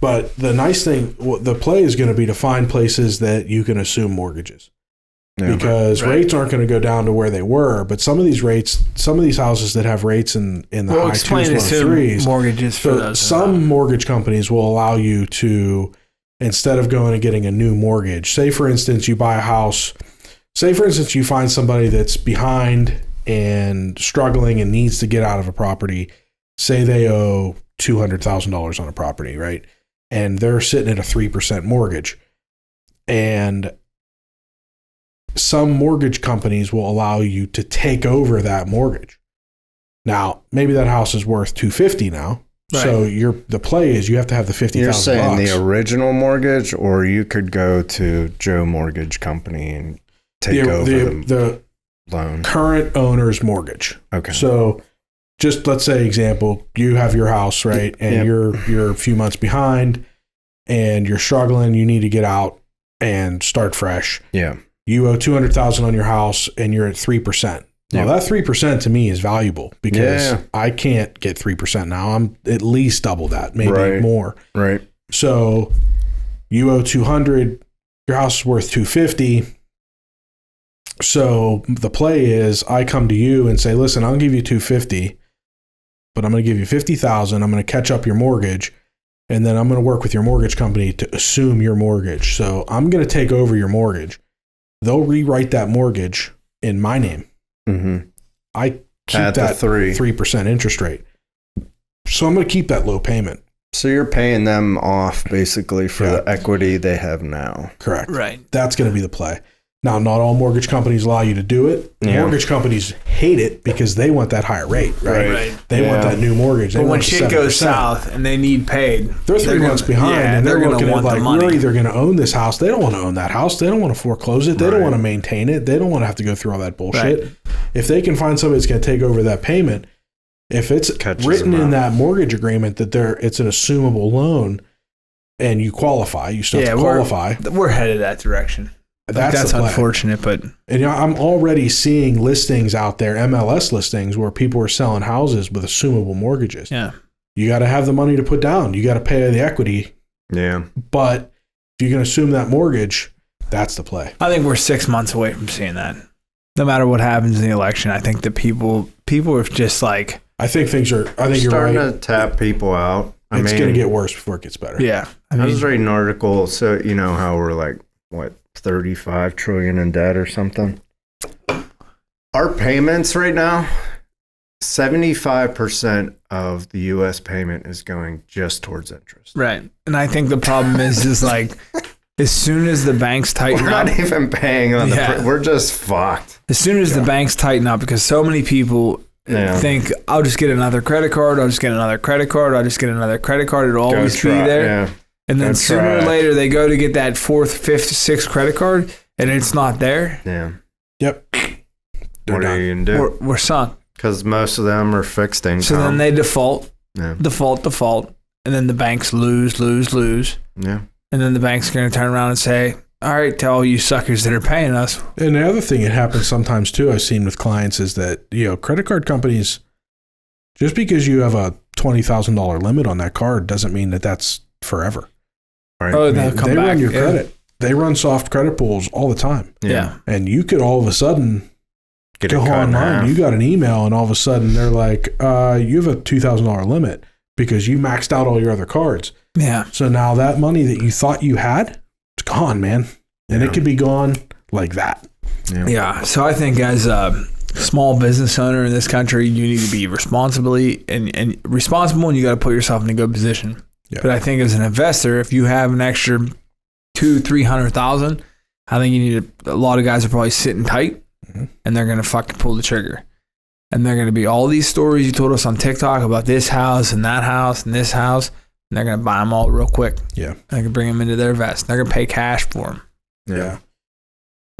But the nice thing, the play is going to be to find places that you can assume mortgages. Yeah, because rates aren't going to go down to where they were, but some of these houses that have rates in the high 2s, low 3s, mortgages for those. Some mortgage companies will allow you to, instead of going and getting a new mortgage, say for instance you buy a house, say for instance you find somebody that's behind and struggling and needs to get out of a property, say they owe $200,000 on a property, right? And they're sitting at a 3% mortgage. And some mortgage companies will allow you to take over that mortgage. Now, maybe that house is worth $250,000 now. Right. So the play is you have to have the $50,000. You're saying the original mortgage, or you could go to Joe Mortgage Company and take over the loan. Current owner's mortgage. Okay. So just let's say example, you have your house, right? And you're a few months behind and you're struggling, you need to get out and start fresh. Yeah. You owe $200,000 on your house and you're at 3%. Now that 3% to me is valuable because I can't get 3% now. I'm at least double that, maybe more. Right. So you owe $200,000, your house is worth $250,000. So the play is I come to you and say, listen, I'll give you $250,000, but I'm going to give you $50,000. I'm going to catch up your mortgage. And then I'm going to work with your mortgage company to assume your mortgage. So I'm going to take over your mortgage. They'll rewrite that mortgage in my name. Mm-hmm. I keep at that 3% interest rate. So I'm going to keep that low payment. So you're paying them off basically for the equity they have now. Correct. Right. That's going to be the play. Now, not all mortgage companies allow you to do it. Mortgage companies hate it because they want that higher rate, right? They want that new mortgage. But when shit goes south and they need paid, they're 3 months behind, and they're looking at like, we're either going to own this house. They don't want to own that house. They don't want to foreclose it. They don't want to maintain it. They don't want to have to go through all that bullshit. Right. If they can find somebody that's going to take over that payment, if it's written in that mortgage agreement that it's an assumable loan and you qualify, you still have to qualify. We're headed that direction. That's unfortunate, but and I'm already seeing listings out there, MLS listings, where people are selling houses with assumable mortgages. Yeah, you got to have the money to put down. You got to pay the equity. Yeah, but if you can assume that mortgage, that's the play. I think we're 6 months away from seeing that. No matter what happens in the election, I think that people are just like. I think things are. I think you're starting right. to tap people out. It's going to get worse before it gets better. Yeah, I was reading an article. So you know how we're like what? 35 trillion in debt or something. Our payments right now, 75% of the U.S. payment is going just towards interest. Right. And I think the problem is like, as soon as the banks tighten up. We're not even paying on we're just fucked. As soon as the banks tighten up, because so many people think I'll just get another credit card. I'll just get another credit card. I'll just get another credit card. It'll always be there. Yeah. And then sooner or later, they go to get that 4th, 5th, 6th credit card, and it's not there. Yeah. Yep. What are you going to do? We're sunk. Because most of them are fixed income. So then they default, Yeah. default, and then the banks lose. Yeah. And then the bank's going to turn around and say, all right, to all you suckers that are paying us. And the other thing that happens sometimes too, I've seen with clients is that, credit card companies, just because you have a $20,000 limit on that card doesn't mean that that's forever. Right. Oh, they run your credit. They run soft credit pulls all the time. Yeah. And you could all of a sudden Get go it cut in online. half. You got an email and all of a sudden they're like, you have a $2,000 limit because you maxed out all your other cards. Yeah. So now that money that you thought you had, it's gone, man. And it could be gone like that. Yeah. So I think as a small business owner in this country, you need to be responsible and you got to put yourself in a good position. Yeah. But I think as an investor, if you have an extra $200,000-$300,000, I think you need a lot of guys are probably sitting tight and they're going to fucking pull the trigger. And they're going to be all these stories you told us on TikTok about this house and that house and this house. And they're going to buy them all real quick. Yeah. They can bring them into their vest. They're going to pay cash for them. Yeah.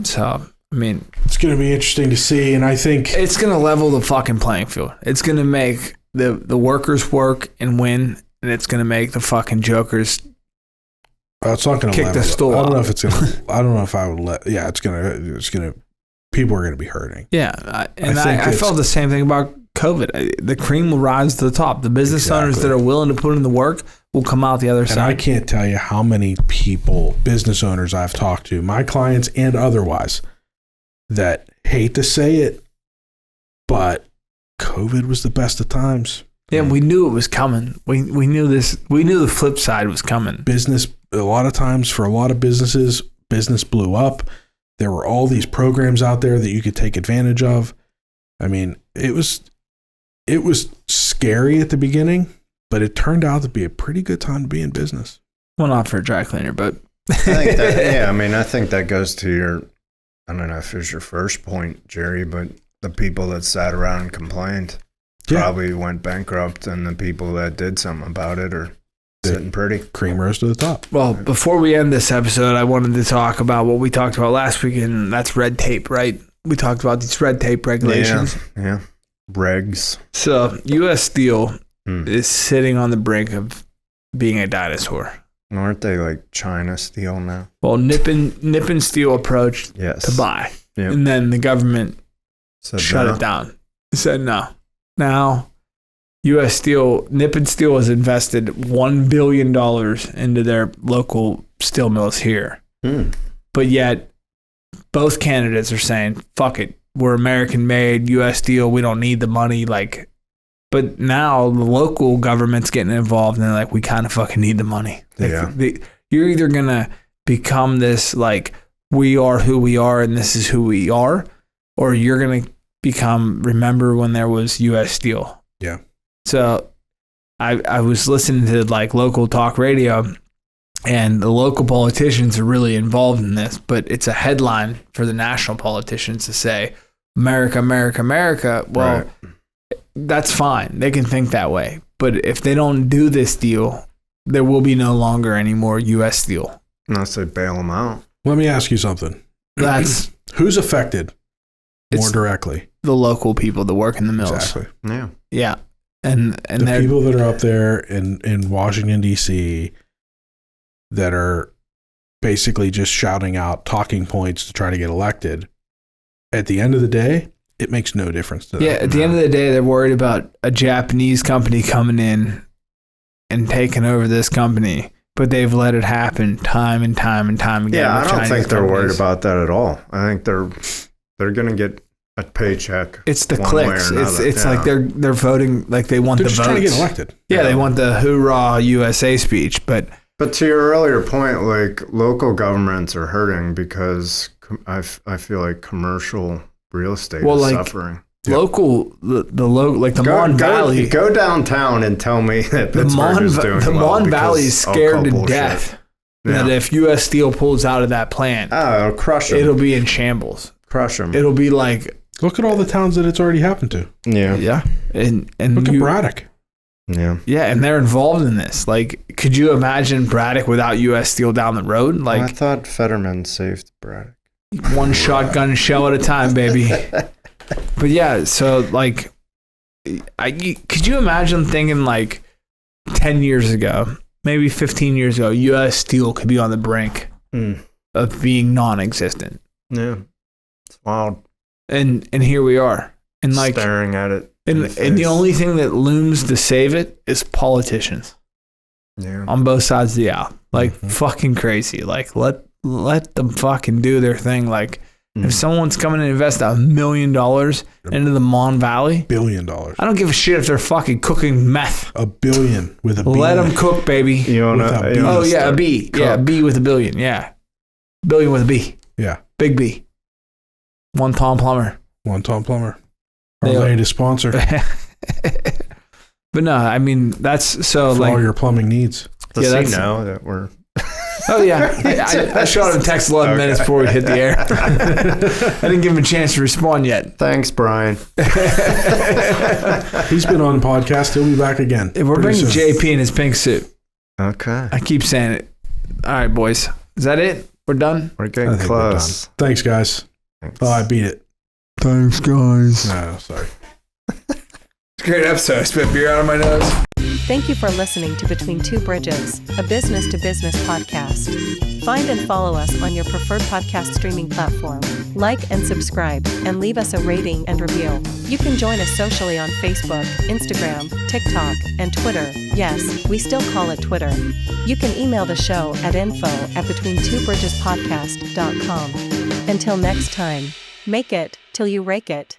So, I mean, it's going to be interesting to see. And I think it's going to level the fucking playing field. It's going to make the workers work and win. And it's going to make the fucking jokers it's not going to kick the stool. I don't know if it's going to, I don't know if I would let, yeah, it's going to, people are going to be hurting. Yeah. I felt the same thing about COVID. The cream will rise to the top. The business owners that are willing to put in the work will come out the other side. And I can't tell you how many people, business owners I've talked to, my clients and otherwise, that hate to say it, but COVID was the best of times. Yeah, we knew it was coming. We knew this. We knew the flip side was coming. Business, a lot of times for a lot of businesses, business blew up. There were all these programs out there that you could take advantage of. I mean, it was scary at the beginning, but it turned out to be a pretty good time to be in business. Well, not for a dry cleaner, but I think that, I think that goes to your, I don't know if it was your first point, Jerry, but the people that sat around and complained probably went bankrupt, and the people that did something about it are sitting pretty. Cream rose to the top. Well, before we end this episode, I wanted to talk about what we talked about last week, and that's red tape, right? We talked about these red tape regulations. Yeah. Regs. So, U.S. Steel is sitting on the brink of being a dinosaur. Aren't they like China Steel now? Well, Nippon Steel approached to buy, and then the government shut it down. It said no. Now, U.S. Steel, Nippon Steel has invested $1 billion into their local steel mills here. But yet, both candidates are saying, fuck it, we're American-made, U.S. Steel, we don't need the money. But now the local government's getting involved, and they're like, we kind of fucking need the money. You're either going to become this, we are who we are, and this is who we are, or you're going to remember when there was U.S. Steel. Yeah. So I was listening to local talk radio, and the local politicians are really involved in this, but it's a headline for the national politicians to say, America, America, America. Well, that's fine. They can think that way. But if they don't do this deal, there will be no longer any more U.S. Steel. Unless they bail them out. Let me ask you something. That's who's affected more directly? The local people that work in the mills. Exactly. Yeah. Yeah. And the people that are up there in Washington, D.C., that are basically just shouting out talking points to try to get elected, at the end of the day, it makes no difference to them. Yeah, at the end of the day, they're worried about a Japanese company coming in and taking over this company, but they've let it happen time and time and time again. Yeah, I don't think they're worried about that at all. I think they're going to get a paycheck. It's the clicks. It's like they're voting, they want the votes. They're just trying to get elected. Yeah, they want the hoorah USA speech, but to your earlier point, local governments are hurting because I feel like commercial real estate is suffering. Local, the Mon Valley. Go downtown and tell me that Pittsburgh is doing well. The Mon Valley is scared to death that if U.S. Steel pulls out of that plant, it'll crush them. It'll be in shambles. Crush them. It'll be like Look at all the towns that it's already happened to. Yeah. Yeah. And Look at Braddock. Yeah. Yeah, and they're involved in this. Like, could you imagine Braddock without U.S. Steel down the road? Like, I thought Fetterman saved Braddock. one shotgun shell at a time, baby. But yeah, so like, could you imagine thinking like 10 years ago, maybe 15 years ago, U.S. Steel could be on the brink of being non-existent? Yeah. It's wild. And here we are. And like staring at it. And the only thing that looms to save it is politicians. Yeah. On both sides of the aisle. Like fucking crazy. Like let them fucking do their thing. Like if someone's coming to invest $1 million into the Mon Valley, $1 billion. I don't give a shit if they're fucking cooking meth. $1 billion with a B. Let them cook, baby. A B. Cook. Yeah, a B with $1 billion. Yeah. Billion with a B. Yeah. Big B. One Tom Plumber. Our latest sponsor. But no, I mean, that's so for like all your plumbing needs. Does he know that we're... Oh, yeah. I shot him a text 11 minutes before we hit the air. I didn't give him a chance to respond yet. Thanks, Brian. He's been on the podcast. He'll be back again. We're bringing JP in his pink suit. Okay. I keep saying it. All right, boys. Is that it? We're done? We're getting close. Thanks, guys. Thanks. Oh, I beat it. Thanks, guys. No, sorry. It's a great episode. I spit beer out of my nose. Thank you for listening to Between Two Bridges, a business-to-business podcast. Find and follow us on your preferred podcast streaming platform. Like and subscribe, and leave us a rating and review. You can join us socially on Facebook, Instagram, TikTok, and Twitter. Yes, we still call it Twitter. You can email the show at info@betweentwobridgespodcast.com. Until next time, make it till you rake it.